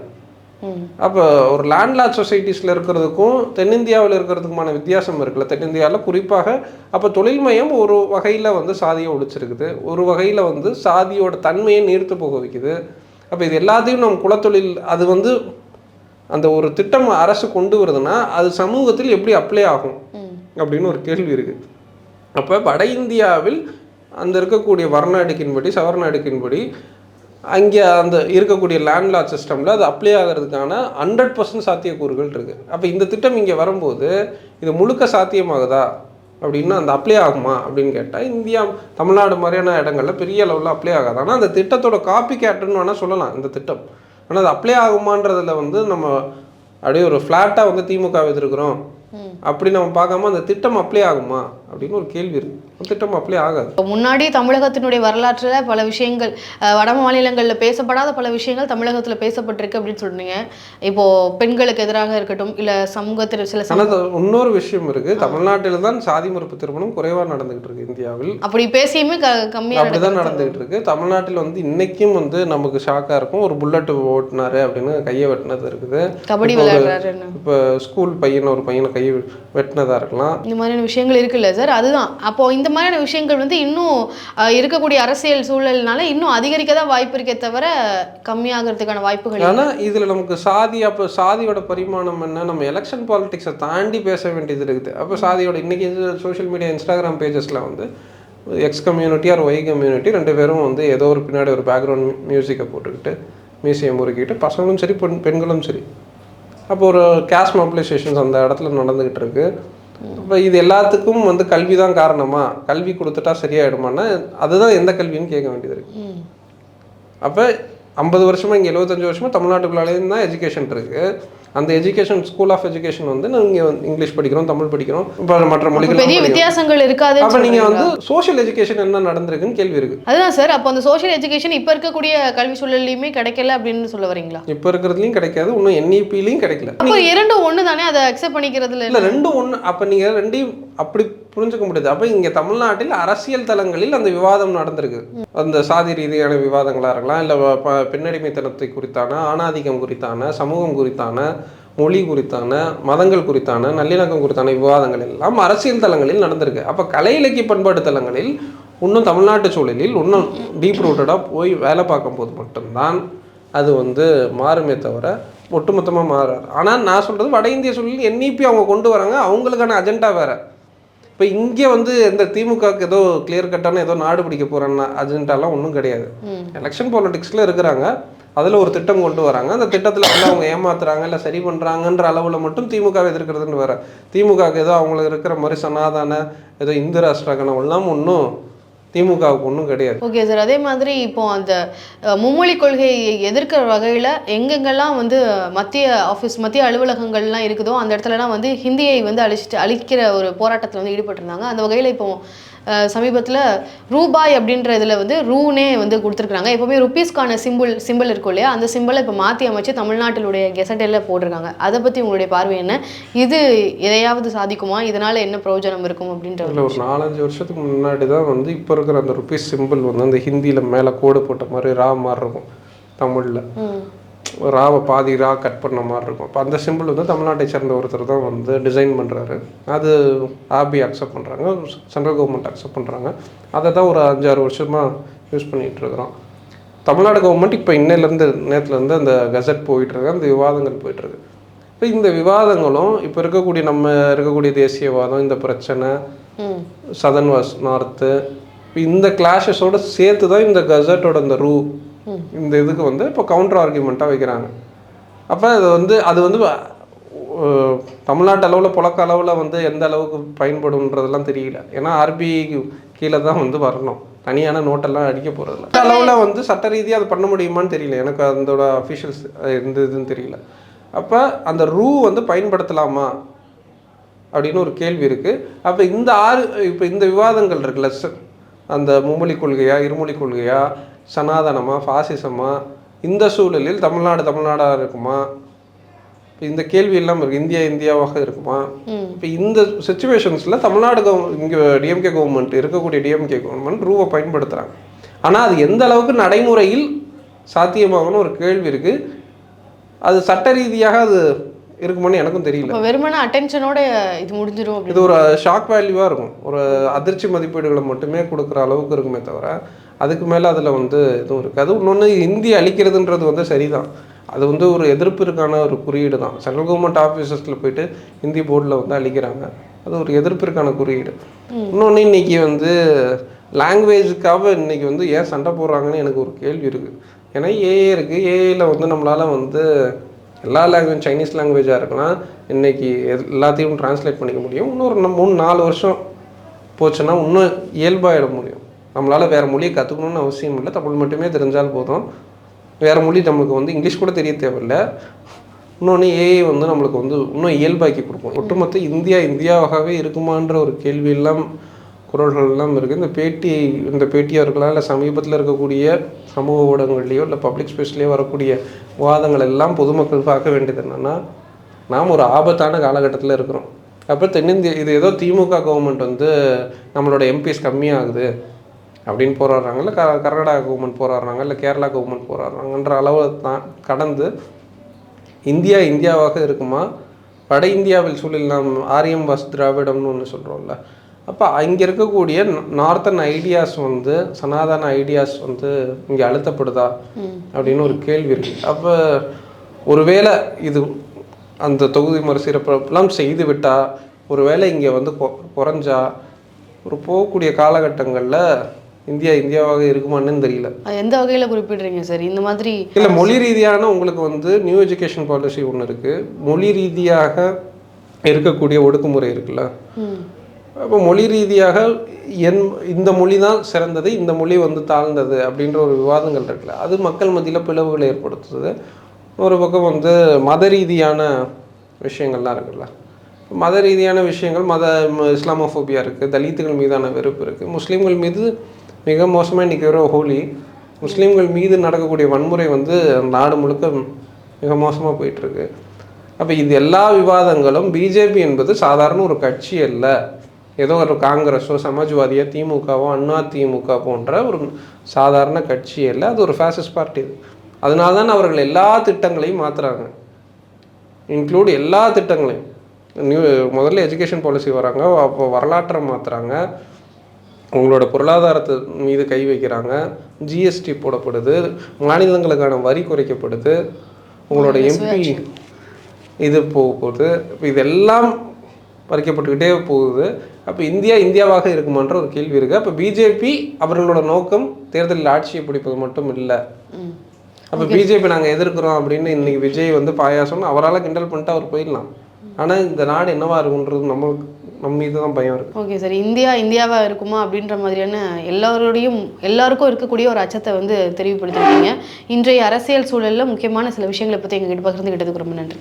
அப்போ ஒரு லேண்ட்லார்ட் சொசைட்டிஸில் இருக்கிறதுக்கும் தென்னிந்தியாவில் இருக்கிறதுக்குமான வித்தியாசம் இருக்குல்ல. தென்னிந்தியாவில் குறிப்பாக அப்போ தொழில்மயம் ஒரு வகையில் வந்து சாதியை ஒழிச்சிருக்குது, ஒரு வகையில் வந்து சாதியோட தன்மையை நீர்த்து போக வைக்குது. அப்போ இது எல்லாத்தையும் நம்ம குலத்தொழில் அது வந்து அந்த ஒரு திட்டம் அரசு கொண்டு வருதுன்னா அது சமூகத்தில் எப்படி அப்ளை ஆகும் அப்படின்னு ஒரு கேள்வி இருக்குது. அப்போ வட இந்தியாவில் அந்த இருக்கக்கூடிய வர்ண அடுக்கின்படி, சவர்ண அடுக்கின்படி அங்கே அந்த இருக்கக்கூடிய லேண்ட்லார்ட் சிஸ்டமில் அது அப்ளை ஆகிறதுக்கான 100% சாத்தியக்கூறுகள் இருக்குது. அப்போ இந்த திட்டம் இங்கே வரும்போது இது முழுக்க சாத்தியமாகுதா அப்படின்னா, அந்த அப்ளை ஆகுமா அப்படின்னு கேட்டால், இந்தியா தமிழ்நாடு மாதிரியான இடங்களில் பெரிய அளவில் அப்ளை ஆகாது. ஆனால் அந்த திட்டத்தோட காப்பி கேட்டுன்னு வேணால் சொல்லலாம் இந்த திட்டம். ஆனால் அது அப்ளை ஆகுமான்றதுல வந்து நம்ம அப்படியே ஒரு ஃப்ளாட்டாக வந்து திமுக எதிர்க்கிறோம் அப்படி நம்ம பார்க்காம அந்த திட்டம் அப்ளை ஆகுமா அப்படின்னு ஒரு கேள்வி இருக்குது. திட்டம் அப்ளை ஆகாது. முன்னாடி தமிழகத்தினுடைய வரலாற்றில் பல விஷயங்கள், வட மாநிலங்களில் பேசப்படாத பல விஷயங்கள் தமிழகத்தில் பேசப்பட்டிருக்கு அப்படின்னு சொல்றீங்க. இப்போ பெண்களுக்கு எதிராக இருக்கட்டும், இல்லை சமூகத்தில் சில இன்னொரு விஷயம் இருக்குது. தமிழ்நாட்டில் தான் சாதி மறுப்பு திருமணம் குறைவாக நடந்துகிட்டு இருக்கு இந்தியாவில். அப்படி பேசியுமே கம்மியாக அப்படிதான் நடந்துகிட்டு இருக்கு. தமிழ்நாட்டில் வந்து இன்னைக்கும் வந்து நமக்கு ஷாக்காக இருக்கும். ஒரு புல்லட் ஓட்டினாரு அப்படின்னு கையை வெட்டினது இருக்குது. கபடி விளையாடுறாரு, இப்போ ஸ்கூல் பையன் ஒரு பையனை கையை வெட்டினதா இருக்கலாம். இந்த மாதிரியான விஷயங்கள் இருக்குல்ல சார். அதுதான் அப்போ இந்த மாதிரியான விஷயங்கள் வந்து இன்னும் இருக்கக்கூடிய அரசியல் சூழல்னால இன்னும் அதிகரிக்க தான் வாய்ப்பு இருக்கே தவிர கம்மியாகிறதுக்கான வாய்ப்புகள். ஆனால் இதில் நமக்கு சாதி, அப்போ சாதியோட பரிமாணம் என்ன, நம்ம எலெக்ஷன் பாலிடிக்ஸை தாண்டி பேச வேண்டியது இருக்குது. அப்போ சாதியோட இன்னைக்கு சோஷியல் மீடியா இன்ஸ்டாகிராம் பேஜஸில் வந்து X community or Y community 2 பேரும் வந்து ஏதோ ஒரு பின்னாடி ஒரு பேக்ரவுண்ட் மியூசிக்கை போட்டுக்கிட்டு மியூசியம் முறுக்கிட்டு பசங்களும் சரி பெண்களும் சரி. அப்போ ஒரு கேஸ்ட் மொபிலைசேஷன்ஸ் அந்த இடத்துல நடந்துக்கிட்டு இருக்கு. இப்போ இது எல்லாத்துக்கும் வந்து கல்வி தான் காரணமா, கல்வி கொடுத்துட்டா சரியாயிடுமான்னா அதுதான் எந்த கல்வின்னு கேட்க வேண்டியது இருக்கு. அப்போ 50 வருஷமா இங்கே 75 வருஷமா தமிழ்நாட்டுக்குள்ளாலேயும் தான் எஜுகேஷன் இருக்கு. அந்த எஜுகேஷன் ஸ்கூல் ஆஃப் எஜுகேஷன் வந்து நாங்கள் இங்கிலீஷ் படிக்கிறோம், தமிழ் படிக்கிறோம், இப்போ மற்ற மொழிகள் பெரிய வித்தியாசங்கள் இருக்காது. அப்போ நீங்கள் வந்து சோஷியல் எஜுகேஷன் என்ன நடந்திருக்குன்னு கேள்வி இருக்கு. அதுதான் சார், அப்போ அந்த சோஷியல் எஜுகேஷன் இப்போ இருக்கக்கூடிய கல்வி சூழல்லையுமே கிடைக்கல அப்படின்னு சொல்ல வரீங்களா? இப்போ இருக்கிறதுலையும் கிடைக்காது, இன்னும் NEP-லையும் கிடைக்கல. அப்போ 2 ஒன்று தானே, அதை அக்செப்ட் பண்ணிக்கிறதுல இல்லை 2 ஒன்று. அப்போ நீங்கள் 2ஐயும் அப்படி புரிஞ்சுக்க முடியாது. அப்போ இங்கே தமிழ்நாட்டில் அரசியல் தளங்களில் அந்த விவாதம் நடந்திருக்கு. அந்த சாதி ரீதியான விவாதங்களாக இருக்கலாம், இல்லை பெண்ணடிமைத்தனத்தை குறித்தான, ஆணாதிக்கம் குறித்தான, சமூகம் குறித்தான, மொழி குறித்தான, மதங்கள் குறித்தான, நல்லிணக்கம் குறித்தான விவாதங்கள் எல்லாம் அரசியல் தளங்களில் நடந்திருக்கு. அப்போ கலை இலக்கிய பண்பாட்டு தளங்களில் இன்னும் தமிழ்நாட்டு சூழலில் இன்னும் டீப் ரூட்டடாக போய் வேலை பார்க்கும்போது மட்டும்தான் அது வந்து மாறுமே தவிர ஒட்டுமொத்தமாக மாறாது. ஆனால் நான் சொல்கிறது வட இந்திய சூழலில் NEP அவங்க கொண்டு வராங்க, அவங்களுக்கான அஜெண்டா வேறு. இப்போ இங்கே வந்து இந்த திமுகவுக்கு ஏதோ கிளியர் கட்டான ஏதோ நாடு பிடிக்க போகிறேன்னா அஜெண்டாலாம் ஒன்றும் கிடையாது. எலெக்ஷன் பாலிடிக்ஸில் இருக்கிறாங்க, அதில் ஒரு திட்டம் கொண்டு வராங்க. அந்த திட்டத்தில் வந்து அவங்க ஏமாத்துறாங்க இல்லை சரி பண்ணுறாங்கன்ற அளவில் மட்டும் திமுகவை எதிர்க்கிறதுன்னு வேறு. திமுகவுக்கு ஏதோ அவங்களுக்கு இருக்கிற மாதிரி சனாதான ஏதோ இந்து ராஷ்டிர கனவெல்லாம் ஒன்றும் திமுகவுக்கு ஒன்றும் கிடையாது. ஓகே சார், அதே மாதிரி இப்போ அந்த மும்மொழி கொள்கையை எதிர்க்கிற வகையில் எங்கெங்கெல்லாம் வந்து மத்திய அலுவலகங்கள்லாம் இருக்குதோ அந்த இடத்துலலாம் வந்து ஹிந்தியை வந்து அழிக்கிற ஒரு போராட்டத்தில் வந்து ஈடுபட்டிருந்தாங்க. அந்த வகையில் இப்போ சமீபத்தில் ரூபாய் அப்படின்ற இதில் வந்து ரூனே வந்து கொடுத்துருக்குறாங்க. எப்போவுமே ருப்பீஸ்க்கான சிம்பிள் இருக்கும் இல்லையா, அந்த சிம்பிளை இப்போ மாற்றி அமைச்சு தமிழ்நாட்டிலுடைய கெசட்டில் போட்டிருக்காங்க. அதை பற்றி உங்களுடைய பார்வை என்ன? இது எதையாவது சாதிக்குமா? இதனால் என்ன பிரயோஜனம் இருக்கும் அப்படின்ற? இல்லை, ஒரு 4-5 வருஷத்துக்கு முன்னாடி தான் வந்து இப்போ இருக்கிற அந்த ருப்பீஸ் சிம்பிள் வந்து அந்த ஹிந்தியில் மேலே கோடு போட்ட மாதிரி ரா மாதிரி இருக்கும், தமிழில் ராவை பாதி ரா கட் பண்ண மாதிரி இருக்கும். இப்போ அந்த சிம்பிள் வந்து தமிழ்நாட்டை சேர்ந்த ஒருத்தர் தான் வந்து டிசைன் பண்ணுறாரு. அது RBI அக்செப்ட் பண்ணுறாங்க, சென்ட்ரல் கவர்மெண்ட் அக்செப்ட் பண்ணுறாங்க. அதை தான் ஒரு 5-6 வருஷமாக யூஸ் பண்ணிகிட்டு இருக்கிறோம். தமிழ்நாடு கவர்மெண்ட் இப்போ நேற்றுலேருந்து அந்த கெசட் போயிட்டுருக்கு, அந்த விவாதங்கள் போயிட்டுருக்கு. இப்போ இந்த விவாதங்களும் இப்போ இருக்கக்கூடிய தேசியவாதம், இந்த பிரச்சனை, சதர்ன் நார்த்து, இந்த கிளாஷஸோடு சேர்த்து தான் இந்த கெசட்டோட இந்த இந்த இதுக்கு வந்து இப்போ கவுண்டர் ஆர்கியூமெண்ட்டாக வைக்கிறாங்க. அப்போ அது வந்து தமிழ்நாட்டு அளவில் புழக்க அளவில் வந்து எந்த அளவுக்கு பயன்படும்ன்றதெல்லாம் தெரியல. ஏன்னா RBI கீழே தான் வந்து வரணும், தனியான நோட்டெல்லாம் அடிக்க போகிறதில்ல. அளவில் வந்து சட்ட ரீதியாக அது பண்ண முடியுமான்னு தெரியல, எனக்கு அதோட அஃபிஷியல்ஸ் இதுன்னு தெரியல. அப்போ அந்த வந்து பயன்படுத்தலாமா அப்படின்னு ஒரு கேள்வி இருக்குது. அப்போ இப்போ இந்த விவாதங்கள் இருக்குல்ல, அந்த மும்மொழி கொள்கையா, இருமொழி கொள்கையா, சனாதனமா, ஃபாசிசமா, இந்த சூழலில் தமிழ்நாடாக இருக்குமா? இந்த கேள்வி எல்லாம் இருக்குது. இந்தியாவாக இருக்குமா? இப்போ இந்த சிச்சுவேஷன்ஸில் தமிழ்நாடு இங்கே டிஎம்கே கவர்மெண்ட் இருக்கக்கூடிய டிஎம்கே கவர்மெண்ட் ரூவை பயன்படுத்துகிறாங்க. ஆனால் அது எந்த அளவுக்கு நடைமுறையில் சாத்தியமாகணும் ஒரு கேள்வி இருக்குது. அது சட்ட ரீதியாக அது இருக்குமான்னு எனக்கும் தெரியல. வெறுமனே அட்டென்ஷனோட இது முடிஞ்சிடும். இது ஒரு ஷாக் வேல்யூவாக இருக்கும், ஒரு அதிர்ச்சி மதிப்பீடுகளை மட்டுமே கொடுக்குற அளவுக்கு இருக்குமே தவிர அதுக்கு மேலே அதில் வந்து எதுவும் இருக்காது. இன்னொன்று, இந்தி அழிக்கிறதுன்றது வந்து சரிதான், அது வந்து ஒரு எதிர்ப்பிற்கான ஒரு குறியீடு தான். சென்ட்ரல் கவர்மெண்ட் ஆஃபீஸஸில் போயிட்டு ஹிந்தி போர்டில் வந்து அழிக்கிறாங்க, அது ஒரு எதிர்ப்பிற்கான குறியீடு. இன்னொன்று, இன்றைக்கி வந்து லாங்குவேஜுக்காக இன்றைக்கி வந்து ஏன் சண்டை போடுறாங்கன்னு எனக்கு ஒரு கேள்வி இருக்குது. ஏன்னா ஏஏ இருக்குது, ஏஏயில் வந்து நம்மளால் வந்து எல்லா லாங்குவேஜ், சைனீஸ் லாங்குவேஜாக இருக்கலாம், இன்றைக்கி எல்லாத்தையும் டிரான்ஸ்லேட் பண்ணிக்க முடியும். இன்னொரு 3-4 வருஷம் போச்சுன்னா இன்னும் இயல்பாகிட முடியும். நம்மளால் வேறு மொழியை கற்றுக்கணுன்னு அவசியம் இல்லை, தமிழ் மட்டுமே தெரிஞ்சால் போதும். வேறு மொழி நம்மளுக்கு வந்து இங்கிலீஷ் கூட தெரிய தேவையில்லை. இன்னொன்று, ஏஐ வந்து நம்மளுக்கு வந்து இன்னும் இயல்பாக்கி கொடுக்கும். ஒட்டுமொத்த இந்தியாவாகவே இருக்குமான்ற ஒரு கேள்வியெல்லாம் குரல்கள்லாம் இருக்குது. இந்த பேட்டியாக இருக்கலாம், இல்லை சமீபத்தில் இருக்கக்கூடிய சமூக ஊடகங்கள்லேயோ இல்லை பப்ளிக் ஸ்பேஸ்லேயோ வரக்கூடிய விவாதங்கள் எல்லாம் பொதுமக்கள் பார்க்க வேண்டியது என்னென்னா, நாம் ஒரு ஆபத்தான காலகட்டத்தில் இருக்கிறோம். அப்போ இது ஏதோ திமுக கவர்மெண்ட் வந்து நம்மளோட எம்பிஸ் கம்மியாகுது அப்படின்னு போராடுறாங்க, இல்லை கர்நாடகா கவர்மெண்ட் போராடுறாங்க, இல்லை கேரளா கவர்மெண்ட் போராடுறாங்கன்ற அளவு தான் கடந்து இந்தியாவாக இருக்குமா? வட இந்தியாவில் சூழல் நாம் ஆரியம் வாஸ் திராவிடம்னு ஒன்று சொல்கிறோம்ல, அப்போ இங்கே இருக்கக்கூடிய நார்த்தன் ஐடியாஸ் வந்து, சனாதன ஐடியாஸ் வந்து இங்கே அழுத்தப்படுதா அப்படின்னு ஒரு கேள்வி இருக்குது. அப்போ ஒருவேளை இது அந்த தொகுதி மறுசீரப்பெல்லாம் செய்து விட்டால், ஒருவேளை இங்கே வந்து குறைஞ்சா ஒரு போகக்கூடிய காலகட்டங்களில் இந்தியாவாக இருக்குமான்னு தெரியல. அது எந்த வகையில் குறிப்பிடுறீங்க சார்? இந்த மாதிரி இல்லை, மொழி ரீதியான உங்களுக்கு வந்து நியூ எஜுகேஷன் பாலிசி ஒன்று இருக்குது. மொழி ரீதியாக இருக்கக்கூடிய ஒடுக்குமுறை இருக்குல்ல, அப்போ மொழி ரீதியாக இந்த மொழி தான் சிறந்தது, இந்த மொழி வந்து தாழ்ந்தது அப்படின்ற ஒரு விவாதங்கள் இருக்குல்ல, அது மக்கள் மத்தியில் பிளவுகளை ஏற்படுத்துது. ஒரு பக்கம் வந்து மத ரீதியான விஷயங்கள்லாம் இருக்குல்ல, மத ரீதியான விஷயங்கள், இஸ்லாமோஃபோபியா இருக்குது, தலித்துகள் மீதான வெறுப்பு இருக்குது, முஸ்லீம்கள் மீது மிக மோசமாக இன்றைக்கி வர ஹோலி முஸ்லீம்கள் மீது நடக்கக்கூடிய வன்முறை வந்து நாடு முழுக்க மிக மோசமாக போயிட்டுருக்கு. அப்போ இது எல்லா விவாதங்களும் பிஜேபி என்பது சாதாரண ஒரு கட்சி அல்ல, ஏதோ ஒரு காங்கிரஸோ சமாஜ்வாதியோ திமுகவோ அண்ணா திமுக போன்ற ஒரு சாதாரண கட்சி அல்ல, அது ஒரு ஃபேசிஸ்ட் பார்ட்டி. அதனால தான் அவர்கள் எல்லா திட்டங்களையும் மாற்றுறாங்க, இன்க்ளூட் எல்லா திட்டங்களையும். முதல்ல எஜுகேஷன் பாலிசி வராங்க, அப்போ வரலாற்றை மாற்றுறாங்க, உங்களோட பொருளாதாரத்தை மீது கை வைக்கிறாங்க, ஜிஎஸ்டி போடப்படுது, மாநிலங்களுக்கான வரி குறைக்கப்படுது, உங்களோட எம்பி இது போகுது, இப்போ இதெல்லாம் பறிக்கப்பட்டுக்கிட்டே போகுது. அப்போ இந்தியாவாக இருக்குமான்ற ஒரு கேள்வி இருக்குது. அப்போ பிஜேபி அவர்களோட நோக்கம் தேர்தலில் ஆட்சியை பிடிப்பது மட்டும் இல்லை. அப்போ பிஜேபி நாங்கள் எதிர்க்கிறோம் அப்படின்னு இன்னைக்கு விஜய் வந்து பாயாசம்னு அவரால் கிண்டல் பண்ணிட்டு அவர் போயிடலாம். ஆனால் இந்த நாடு என்னவா இருக்குன்றது நம்ம மீது தான் பயம் இருக்குது. ஓகே சார், இந்தியாவாக இருக்குமா அப்படின்ற மாதிரியான எல்லாருக்கும் இருக்கக்கூடிய ஒரு அச்சத்தை வந்து தெரிவுபடுத்திருக்கீங்க. இன்றைய அரசியல் சூழலில் முக்கியமான சில விஷயங்களை பற்றி எங்ககிட்ட பகிர்ந்துக்கிட்டதுக்கு ரொம்ப நன்றி.